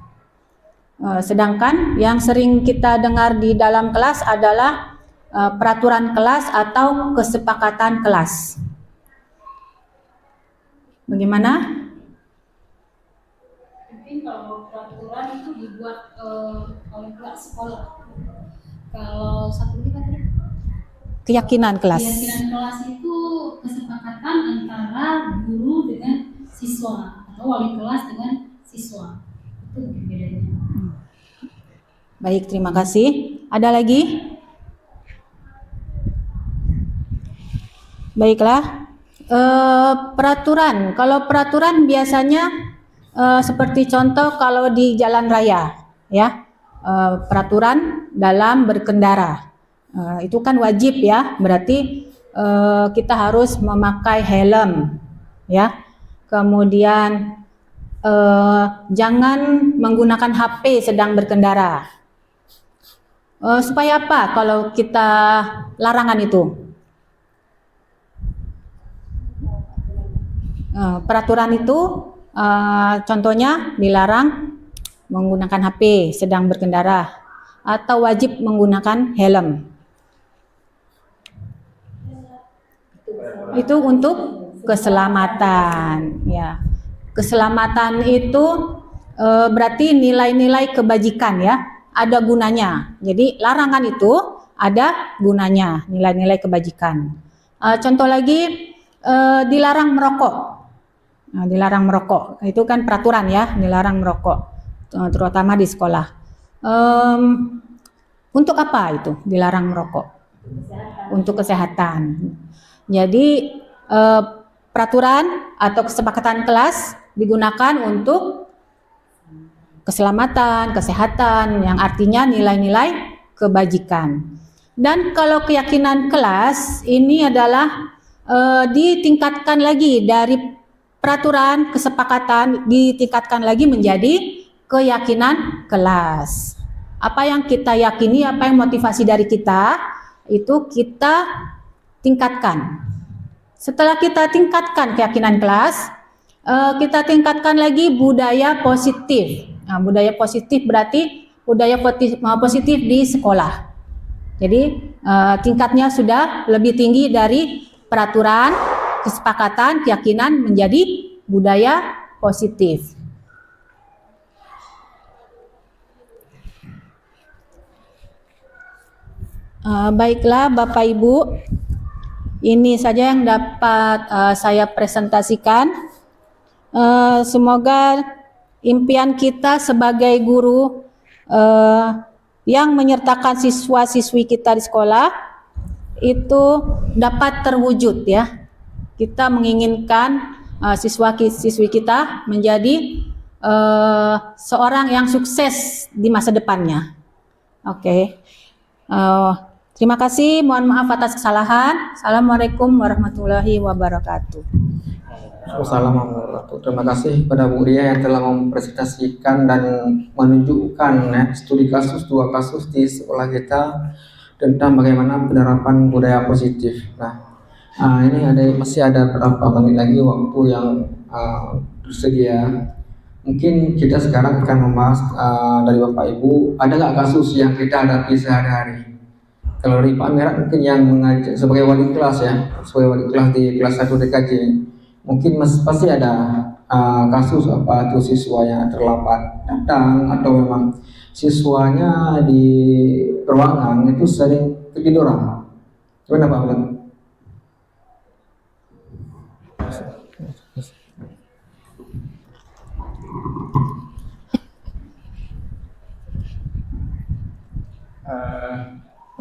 Sedangkan yang sering kita dengar di dalam kelas adalah peraturan kelas atau kesepakatan kelas. Bagaimana? Mungkin kalau peraturan itu dibuat oleh pihak sekolah. Kalau satu ini tadi Keyakinan kelas. keyakinan kelas itu kesepakatan antara guru dengan siswa atau wali kelas dengan siswa. Itu bedanya. Baik, terima kasih. Ada lagi? Baiklah. Peraturan. Kalau peraturan biasanya seperti contoh kalau di jalan raya, ya, peraturan dalam berkendara. Itu kan wajib ya, berarti kita harus memakai helm, ya. Kemudian jangan menggunakan HP sedang berkendara. Supaya apa kalau kita larangan itu? Peraturan itu contohnya dilarang menggunakan HP sedang berkendara atau wajib menggunakan helm. Itu untuk keselamatan, ya. Keselamatan itu berarti nilai-nilai kebajikan ya, ada gunanya. Jadi larangan itu ada gunanya, nilai-nilai kebajikan. Contoh lagi dilarang merokok. Nah, dilarang merokok, itu kan peraturan ya, dilarang merokok, terutama di sekolah. Untuk apa itu dilarang merokok? Untuk kesehatan. Jadi peraturan atau kesepakatan kelas digunakan untuk keselamatan, kesehatan, yang artinya nilai-nilai kebajikan. Dan kalau keyakinan kelas ini adalah ditingkatkan lagi dari peraturan kesepakatan, ditingkatkan lagi menjadi keyakinan kelas. Apa yang kita yakini, apa yang motivasi dari kita, itu kita tingkatkan. Setelah kita tingkatkan keyakinan kelas, kita tingkatkan lagi budaya positif. Nah, budaya positif berarti budaya positif di sekolah. Jadi tingkatnya sudah lebih tinggi dari peraturan, kesepakatan, keyakinan menjadi budaya positif. Baiklah Bapak Ibu, ini saja yang dapat saya presentasikan. Semoga impian kita sebagai guru yang menyertakan siswa-siswi kita di sekolah itu dapat terwujud ya. Kita menginginkan siswa-siswi kita menjadi seorang yang sukses di masa depannya. Oke. Terima kasih, mohon maaf atas kesalahan. Assalamualaikum warahmatullahi wabarakatuh. Wassalamualaikum. Terima kasih kepada Bu Ria yang telah mempresentasikan dan menunjukkan ya, studi kasus, 2 kasus di sekolah kita tentang bagaimana penerapan budaya positif. Nah, ini masih ada beberapa menit lagi waktu yang tersedia. Mungkin kita sekarang akan membahas dari Bapak Ibu, ada nggak kasus yang kita hadapi sehari-hari? Kalau dari Pak Mirat mungkin yang mengajar sebagai wali kelas ya, sebagai wali kelas di kelas 1 DKJ, mungkin pasti ada kasus apa tuh siswanya terlambat datang atau memang siswanya di ruangan itu sering ketiduran. Gimana Pak Mirat?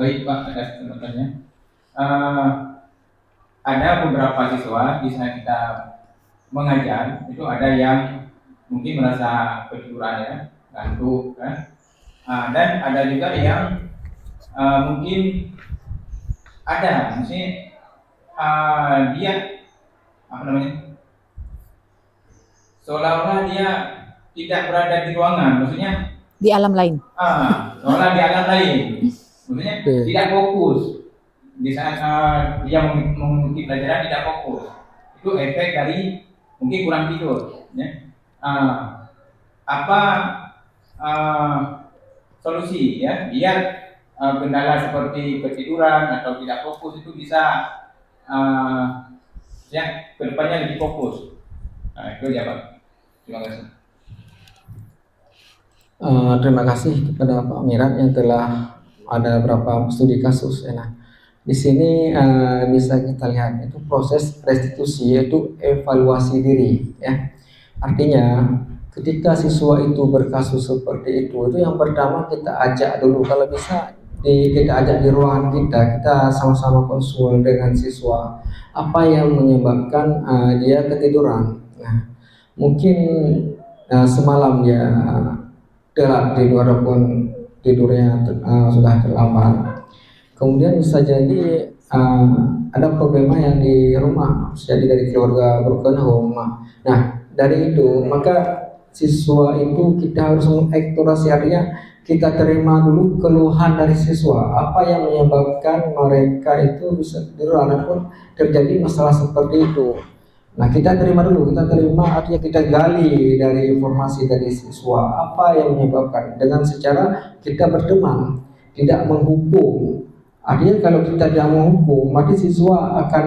Baik Pak, atas kesempatannya. Ada beberapa siswa di saat kita mengajar itu ada yang mungkin merasa ketiduran ya, ngantuk kan, dan ada juga yang mungkin ada dia apa namanya, seolah-olah dia tidak berada di ruangan, maksudnya Di alam lain. seolah di alam lain, maksudnya Oke. tidak fokus di saat dia mengikuti pelajaran, tidak fokus. Itu efek dari mungkin kurang tidur, ya. Apa solusi ya biar kendala seperti ketiduran atau tidak fokus itu bisa ya kedepannya lebih fokus. Itu ya Pak. Terima kasih. Terima kasih kepada Pak Mirat yang telah ada beberapa studi kasus. Ya. Nah, di sini bisa kita lihat itu proses restitusi, yaitu evaluasi diri. Ya. Artinya ketika siswa itu berkasus seperti itu yang pertama kita ajak dulu, kalau bisa kita ajak di ruangan kita sama-sama konsul dengan siswa apa yang menyebabkan dia ketiduran. Nah, mungkin semalam dia telat tidur ataupun tidurnya sudah terlambat. Kemudian bisa jadi ada problema yang di rumah, jadi dari keluarga broken home. Nah, dari itu maka siswa itu kita harus mengeksplorasi, artinya kita terima dulu keluhan dari siswa, apa yang menyebabkan mereka itu bisa tidur ataupun terjadi masalah seperti itu. Nah, kita terima dulu, artinya kita gali dari informasi dari siswa apa yang menyebabkan, dengan secara kita berteman, tidak menghukum. Artinya kalau kita tidak menghukum, maka siswa akan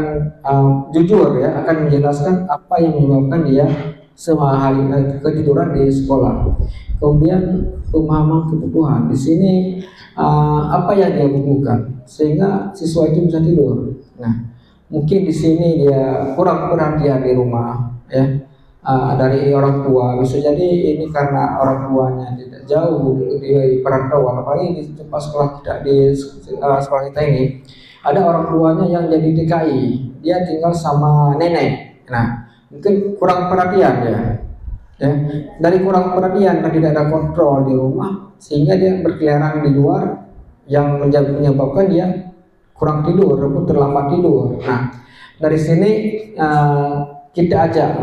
jujur ya, akan menjelaskan apa yang menyebabkan dia semahal ketiduran di sekolah. Kemudian pemahaman kebutuhan di sini apa yang dia butuhkan sehingga siswa itu bisa tidur. Nah, mungkin di sini dia kurang perhatian di rumah ya, dari orang tua. Bisa jadi ini karena orang tuanya tidak jauh di perantauan, apalagi di tempat sekolah kita, di sekolah kita ini ada orang tuanya yang jadi TKI, dia tinggal sama nenek. Nah, mungkin kurang perhatian ya. Dari kurang perhatian dan tidak ada kontrol di rumah sehingga dia berkeliaran di luar yang menyebabkan dia kurang tidur ataupun terlambat tidur. Nah, dari sini kita ajak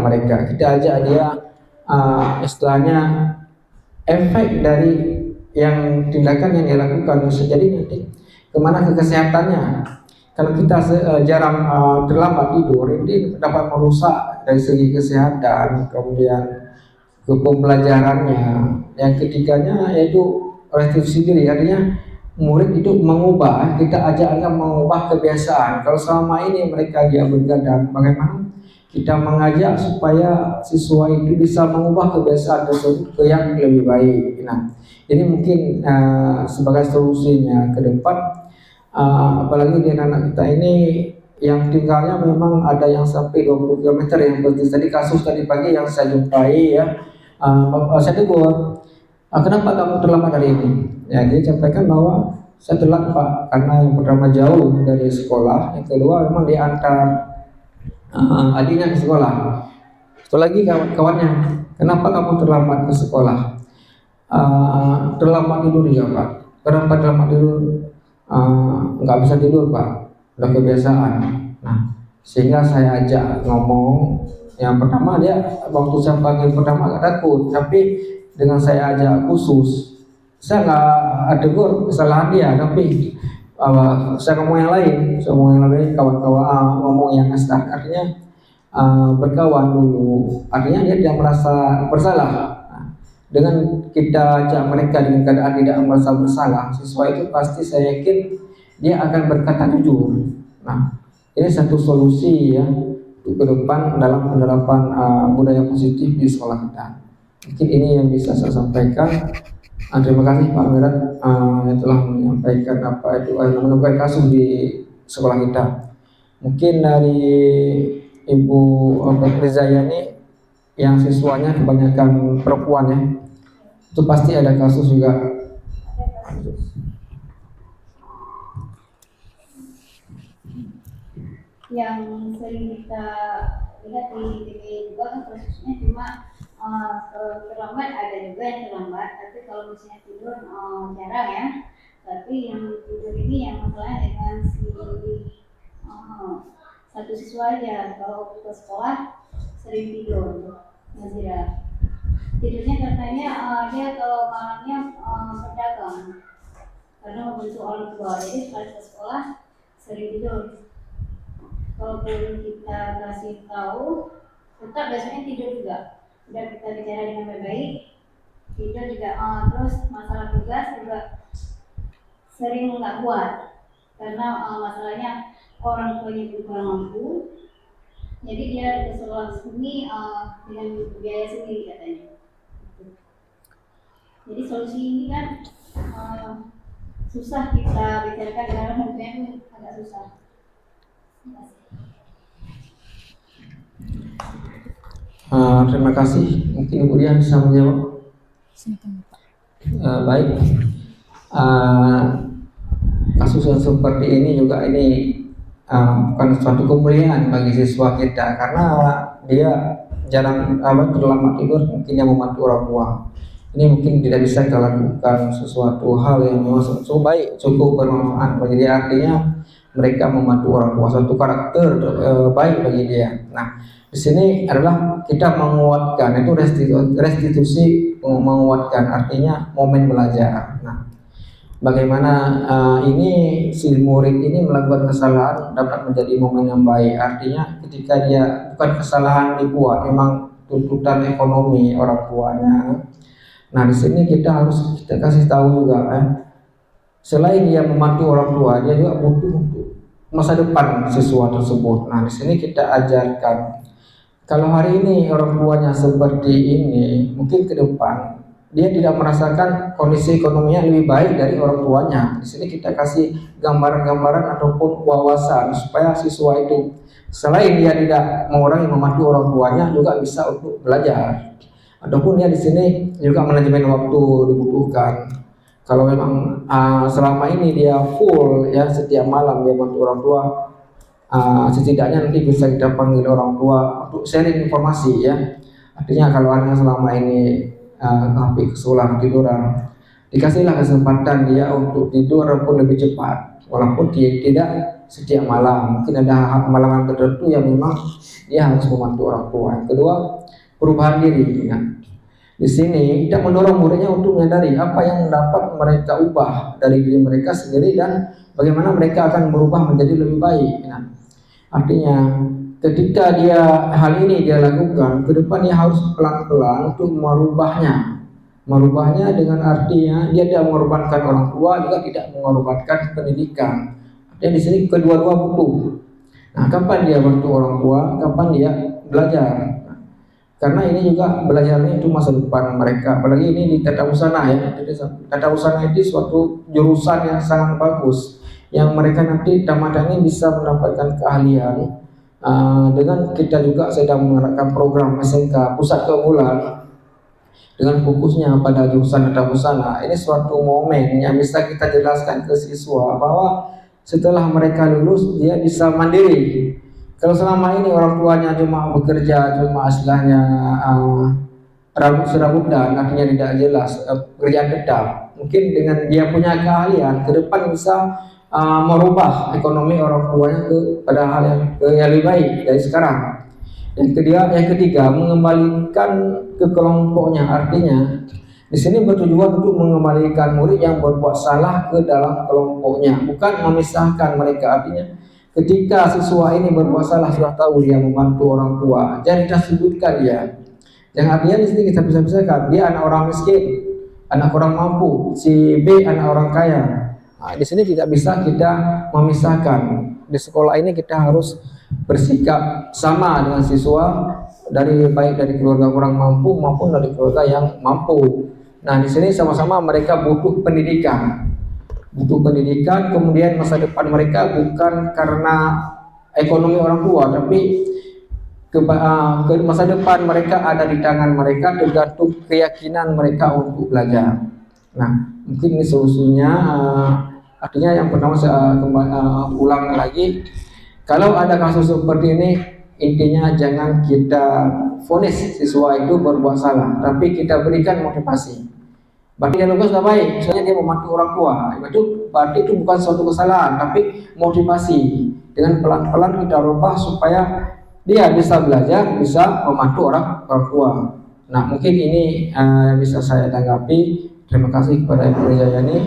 dia istilahnya efek dari yang tindakan yang dilakukan bisa jadi nanti kemana ke kesehatannya. Kalau kita jarang terlambat tidur, ini dapat merusak dari segi kesehatan, kemudian ke pembelajarannya. Yang ketiganya yaitu restitusi diri, artinya murid itu mengubah, kita ajaknya mengubah kebiasaan. Kalau selama ini mereka dia bergadang, bagaimana kita mengajak supaya siswa itu bisa mengubah kebiasaan tersebut ke yang lebih baik. Nah, ini mungkin sebagai solusinya ke depan. Apalagi di anak kita ini yang tinggalnya memang ada yang sampai 20 km yang seperti tadi kasus tadi pagi yang saya jumpai ya. Saya tegur, kenapa kamu terlambat hari ini? Ya, dia sampaikan bahwa saya telat Pak karena yang pertama jauh dari sekolah, yang kedua memang diantar adiknya ke sekolah. Satu lagi kawan-kawannya, kenapa kamu terlambat ke sekolah? Terlambat tidur ya Pak. Kenapa terlambat tidur? Nggak bisa tidur Pak, udah kebiasaan. Nah, sehingga saya ajak ngomong. Yang pertama dia waktu saya panggil pertama agak takut, tapi dengan saya ajak khusus, saya nggak tegur kesalahan dia, tapi saya ngomong yang lain, kawan-kawan ngomong yang start, artinya berkawan dulu, artinya dia tidak merasa bersalah. Nah, dengan kita ajak mereka dengan keadaan tidak merasa bersalah, siswa itu pasti saya yakin dia akan berkata jujur. Nah, ini satu solusi ya untuk ke depan dalam penerapan budaya positif di sekolah kita. Mungkin ini yang bisa saya sampaikan. Terima kasih Pak Mirat yang telah menyampaikan apa itu menemukan kasus di sekolah kita. Mungkin dari Ibu Rizayani yang siswanya kebanyakan perempuan ya, itu pasti ada kasus juga. Yang sering kita lihat di TV juga kan kasusnya cuma terlambat, ada juga yang terlambat, tapi kalau misalnya tidur jarang ya. Tapi yang tidur ini yang masalahnya dengan satu siswa aja. Kalau ke sekolah sering tidur, Nazira. Tidurnya katanya dia kalau malamnya pedagang karena membantu orang tua. Jadi setelah ke sekolah sering tidur. Kalau belum kita kasih tahu, tetap biasanya tidur juga. Udah kita bicara dengan baik-baik, tidur juga. Terus masalah tugas juga sering nggak kuat karena masalahnya orang tuanya itu kurang mampu. Jadi dia ke sekolah sini dengan biaya sendiri katanya. Jadi solusi ini kan susah kita bicarakan dengan orang tuanya pun agak susah. Terima kasih. Mungkin Ibu Dian bisa menjawab. Baik. Kasus yang seperti ini juga bukan suatu kemuliaan bagi siswa kita karena dia jarang terlambat tidur, mungkin yang membantu orang tua. Ini mungkin tidak bisa kita lakukan sesuatu hal yang cukup baik, cukup bermanfaat bagi dia. Artinya mereka membantu orang tua, suatu karakter baik bagi dia. Nah, di sini adalah kita menguatkan, itu restitusi menguatkan, artinya momen belajar. Nah, bagaimana ini si murid ini melakukan kesalahan dapat menjadi momen yang baik. Artinya ketika dia bukan kesalahan dibuat, memang tuntutan ekonomi orang tuanya. Nah, di sini kita kasih tahu juga, selain dia membantu orang tua, dia juga butuh untuk masa depan siswa tersebut. Nah, di sini kita ajarkan, kalau hari ini orang tuanya seperti ini, mungkin ke depan dia tidak merasakan kondisi ekonominya lebih baik dari orang tuanya. Di sini kita kasih gambaran-gambaran ataupun wawasan supaya siswa itu selain dia tidak mengurangi membantu orang tuanya, juga bisa untuk belajar. Ataupun ya di sini juga manajemen waktu dibutuhkan. Kalau memang selama ini dia full ya setiap malam dia bantu orang tua, setidaknya nanti bisa kita panggil orang tua untuk sharing informasi ya. Artinya kalau anak selama ini hampir kesulang tiduran, dikasihlah kesempatan dia untuk tidur walaupun lebih cepat, walaupun dia tidak setiap malam. Mungkin ada malam tertentu yang memang dia harus membantu orang tua. Yang kedua, perubahan diri. Nah, di sini kita mendorong muridnya untuk menyadari apa yang dapat mereka ubah dari diri mereka sendiri dan bagaimana mereka akan berubah menjadi lebih baik. Nah, artinya ketika hal ini dia lakukan, ke depan dia harus pelan-pelan untuk merubahnya dengan artinya dia tidak mengorbankan orang tua, juga tidak mengorbankan pendidikan. Dan di sini kedua-dua butuh. Nah, kapan dia bantu orang tua, kapan dia belajar. Karena ini juga belajarnya itu masa depan mereka. Apalagi ini di tata usaha ya. Jadi tata usaha itu suatu jurusan yang sangat bagus, yang mereka nanti tamatnya bisa mendapatkan keahlian. Dengan kita juga sedang menerapkan program SMK Pusat Keunggulan dengan fokusnya pada jurusan tata usaha. Ini suatu momen yang bisa kita jelaskan ke siswa bahwa setelah mereka lulus dia bisa mandiri. Kalau selama ini orang tuanya cuma bekerja, cuma istilahnya serabut-serabutan, artinya tidak jelas pekerjaan tetap. Mungkin dengan dia punya keahlian, ke depan bisa merubah ekonomi orang tuanya pada hal yang lebih baik dari sekarang. Yang ketiga, mengembalikan ke kelompoknya. Artinya di sini bertujuan untuk mengembalikan murid yang berbuat salah ke dalam kelompoknya, bukan memisahkan mereka. Artinya ketika siswa ini berbuat salah, sudah tahu dia membantu orang tua, jangan kita sebutkan dia. Yang artinya di sini kita bisa pisahkan, dia anak orang miskin, anak orang mampu, si B anak orang kaya. Nah, di sini tidak bisa kita memisahkan. Di sekolah ini kita harus bersikap sama dengan siswa, baik dari keluarga kurang mampu maupun dari keluarga yang mampu. Nah, di sini sama-sama mereka butuh pendidikan. Kemudian masa depan mereka bukan karena ekonomi orang tua, tapi ke masa depan mereka ada di tangan mereka, tergantung keyakinan mereka untuk belajar. Nah, mungkin ini solusinya. Artinya yang pertama saya ulang lagi, kalau ada kasus seperti ini, intinya jangan kita vonis siswa itu berbuat salah, tapi kita berikan motivasi. Berarti dia lulus sudah baik, misalnya dia membantu orang tua, berarti itu bukan suatu kesalahan, tapi motivasi. dengan pelan-pelan kita rubah supaya dia bisa belajar, bisa membantu orang tua. Nah, mungkin ini bisa saya tanggapi. Terima kasih kepada Ibu Rijayani.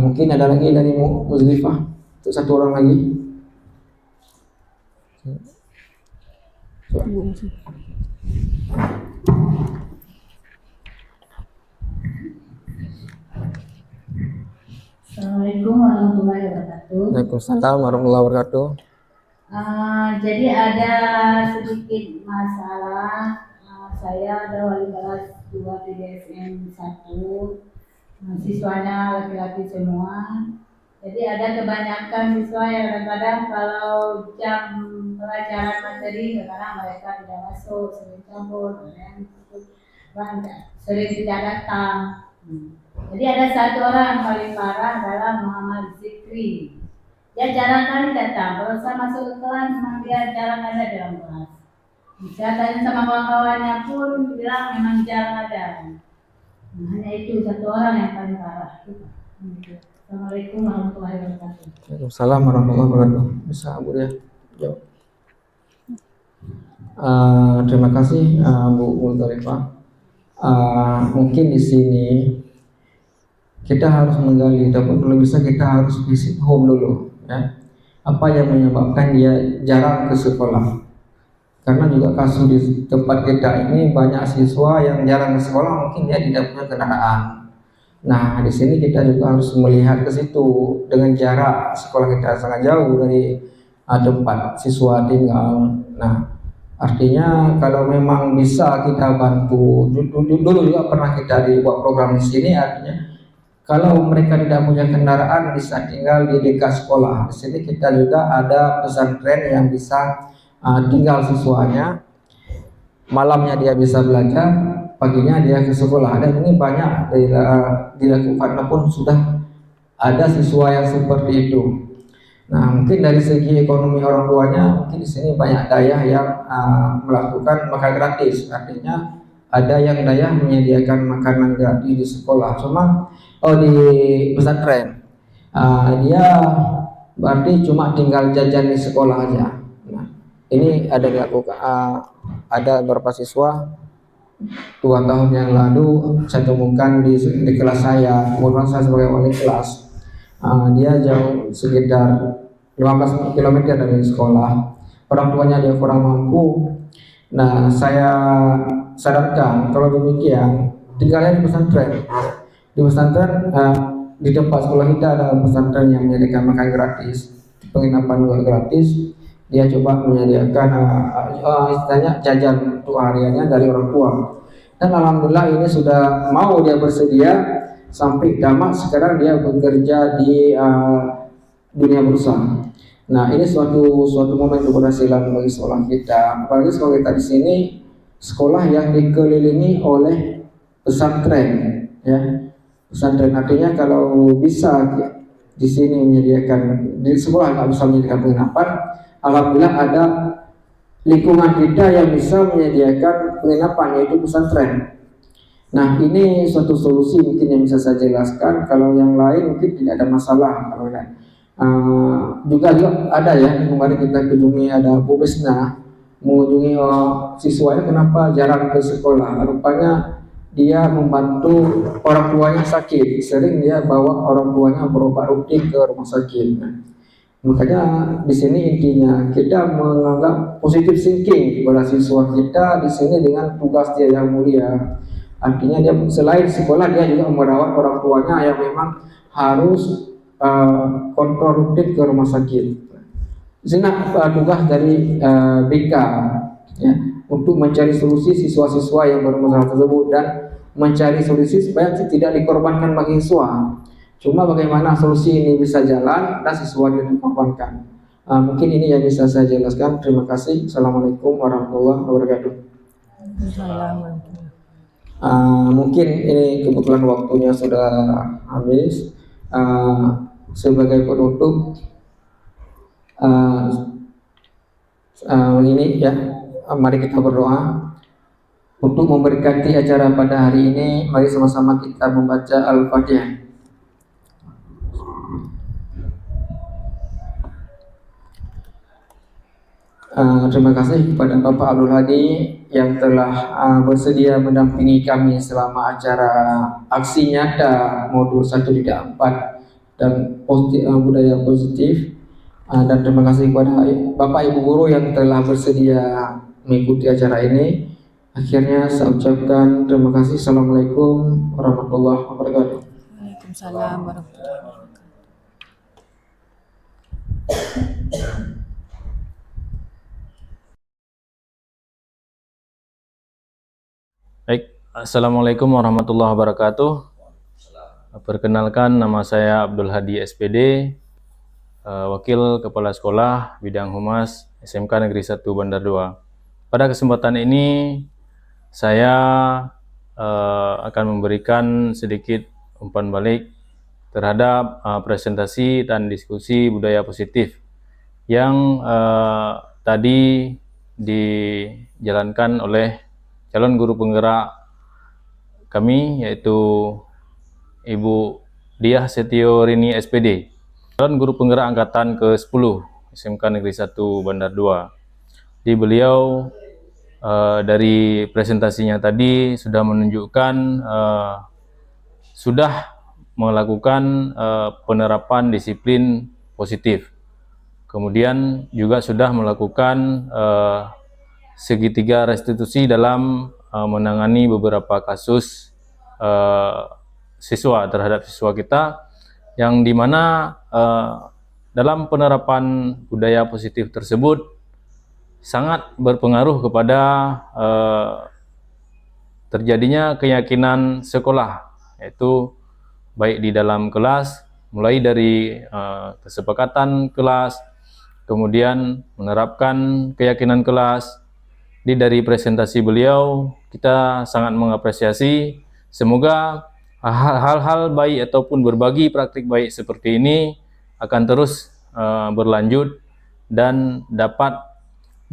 Mungkin ada lagi dari Muzdalifah, untuk satu orang lagi. Assalamualaikum warahmatullahi wabarakatuh. Waalaikumsalam warahmatullahi wabarakatuh. Jadi ada sedikit masalah. Saya ada wali kelas 2 PDSM 1. Siswanya laki-laki semua. Jadi ada kebanyakan siswa yang kadang-kadang kalau jam pelajaran materi kadang mereka tidak masuk, sering campur, sering tidak datang. Jadi ada satu orang yang paling parah adalah Muhammad Zikri. Dia jarang kali datang. Kalau saya masuk ke kelas, memang dia jarang ada dalam kelas. Saya tanya sama kawan-kawannya pun bilang memang jarang ada. Hanya itu satu orang yang paling parah. Assalamualaikum warahmatullahi wabarakatuh. Waalaikumsalam warahmatullahi wabarakatuh. Bisa Bu ya. Jawab. Terima kasih Bu Muzdalifah. Mungkin di sini kita harus menggali, ataupun kalau bisa kita harus visit home dulu, ya. Apa yang menyebabkan dia jarang ke sekolah? Karena juga kasus di tempat kita ini banyak siswa yang jarang ke sekolah, mungkin dia tidak punya kendaraan. Nah, di sini kita juga harus melihat ke situ. Dengan jarak sekolah kita sangat jauh dari tempat siswa tinggal. Nah, artinya kalau memang bisa kita bantu, dulu juga pernah kita dibuat program di sini, artinya kalau mereka tidak punya kendaraan bisa tinggal di dekat sekolah. Di sini kita juga ada pesantren yang bisa tinggal siswanya, malamnya dia bisa belajar, paginya dia ke sekolah. Dan ini banyak dilakukan, walaupun sudah ada siswa yang seperti itu. Nah, mungkin dari segi ekonomi orang tuanya, mungkin di sini banyak daya yang melakukan makan gratis. Artinya ada yang daya menyediakan makanan gratis di sekolah. Cuma di pesantren dia berarti cuma tinggal jajan di sekolah aja. Nah, ini ada dilakukan, ada beberapa siswa 2 tahun yang lalu saya temukan di kelas saya, kebetulan saya sebagai wali kelas. Dia jauh sekitar 15 km dari sekolah. Orang tuanya dia kurang mampu. Nah, saya sarankan kalau demikian tinggalnya di pesantren. Di pesantren, di tempat sekolah kita ada pesantren yang menyediakan makan gratis, penginapan juga gratis. Dia coba menyediakan istilahnya jajan untuk hariannya dari orang tua. Dan alhamdulillah ini sudah mau dia bersedia sampai tamat. Sekarang dia bekerja di dunia bursa. Nah, ini suatu momen keberhasilan bagi sekolah kita. Apalagi sekolah kita di sini sekolah yang dikelilingi oleh pesantren, ya. Pesantren artinya kalau bisa di sini menyediakan, di sekolah nggak bisa menyediakan penginapan, alhamdulillah ada lingkungan kita yang bisa menyediakan penginapan, yaitu pesantren. Nah, ini suatu solusi mungkin yang bisa saya jelaskan. Kalau yang lain mungkin tidak ada masalah. Kalau juga ada ya, kemarin kita kunjungi ada Bu Besna mengunjungi siswanya, kenapa jarang ke sekolah. Rupanya dia membantu orang tuanya sakit, sering dia bawa orang tuanya berobat rutin ke rumah sakit. Nah, makanya di sini intinya kita menganggap positive thinking kepada siswa kita di sini dengan tugas dia yang mulia. Artinya dia selain sekolah dia juga merawat orang tuanya yang memang harus kontrol rutin ke rumah sakit. Di sini tugas dari BK, ya, untuk mencari solusi siswa-siswa yang bermasalah tersebut dan mencari solusi supaya tidak dikorbankan bagi siswa. Cuma bagaimana solusi ini bisa jalan dan siswa dikorbankan. Mungkin ini yang bisa saya jelaskan. Terima kasih. Assalamualaikum warahmatullahi wabarakatuh. Mungkin ini kebetulan waktunya sudah habis. Sebagai penutup ini ya, mari kita berdoa. Untuk memberkati acara pada hari ini, mari sama-sama kita membaca Al-Fatihah. Terima kasih kepada Bapak Abdul Hadi yang telah bersedia mendampingi kami selama acara aksi nyata modul 1.4 dan budaya positif. Dan terima kasih kepada Bapak Ibu Guru yang telah bersedia mengikuti acara ini. Akhirnya saya ucapkan terima kasih. Assalamualaikum warahmatullahi wabarakatuh. Waalaikumsalam warahmatullahi wabarakatuh. Baik, Assalamualaikum warahmatullahi wabarakatuh. Perkenalkan, nama saya Abdul Hadi SPD, Wakil Kepala Sekolah Bidang Humas SMK Negeri 1 Bandar 2. Pada kesempatan ini, saya akan memberikan sedikit umpan balik terhadap presentasi dan diskusi budaya positif yang tadi dijalankan oleh calon guru penggerak kami, yaitu Ibu Diah Setiorini SPD, calon guru penggerak angkatan ke-10 SMK Negeri 1 Bandar 2. Di beliau dari presentasinya tadi sudah menunjukkan sudah melakukan penerapan disiplin positif. Kemudian juga sudah melakukan segitiga restitusi dalam menangani beberapa kasus siswa terhadap siswa kita, yang dimana dalam penerapan budaya positif tersebut sangat berpengaruh kepada terjadinya keyakinan sekolah, yaitu baik di dalam kelas, mulai dari kesepakatan kelas, kemudian menerapkan keyakinan kelas. Dari presentasi beliau kita sangat mengapresiasi. Semoga hal-hal baik ataupun berbagi praktik baik seperti ini akan terus berlanjut dan dapat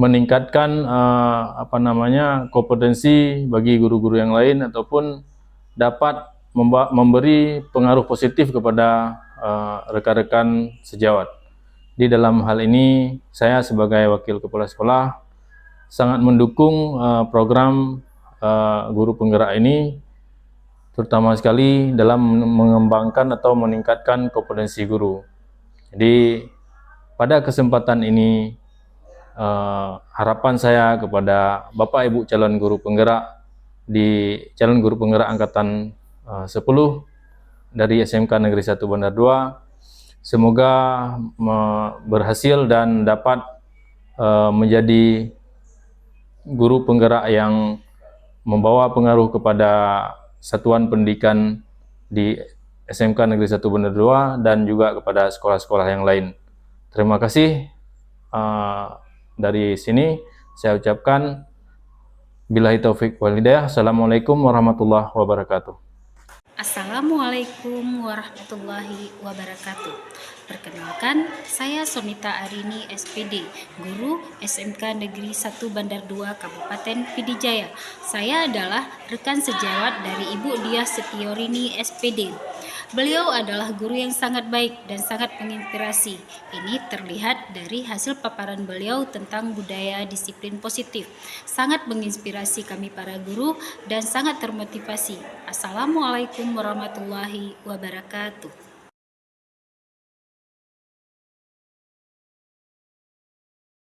meningkatkan kompetensi bagi guru-guru yang lain, ataupun dapat memberi pengaruh positif kepada rekan-rekan sejawat. Di dalam hal ini, saya sebagai wakil kepala sekolah sangat mendukung program guru penggerak ini, terutama sekali dalam mengembangkan atau meningkatkan kompetensi guru. Jadi pada kesempatan ini harapan saya kepada Bapak Ibu calon guru penggerak calon guru penggerak angkatan 10 dari SMK Negeri 1 Bandar 2, semoga berhasil dan dapat menjadi guru penggerak yang membawa pengaruh kepada satuan pendidikan di SMK Negeri 1 Bandar 2 dan juga kepada sekolah-sekolah yang lain. Terima kasih. Dari sini saya ucapkan billahi taufik wal hidayah. Assalamualaikum warahmatullahi wabarakatuh. Assalamualaikum warahmatullahi wabarakatuh. Perkenalkan, saya Sonita Arini SPD, guru SMK Negeri 1 Bandar 2 Kabupaten Pidijaya. Saya adalah rekan sejawat dari Ibu Diah Setiorini SPD. Beliau adalah guru yang sangat baik dan sangat menginspirasi. Ini terlihat dari hasil paparan beliau tentang budaya disiplin positif. Sangat menginspirasi kami para guru dan sangat termotivasi. Assalamualaikum warahmatullahi wabarakatuh.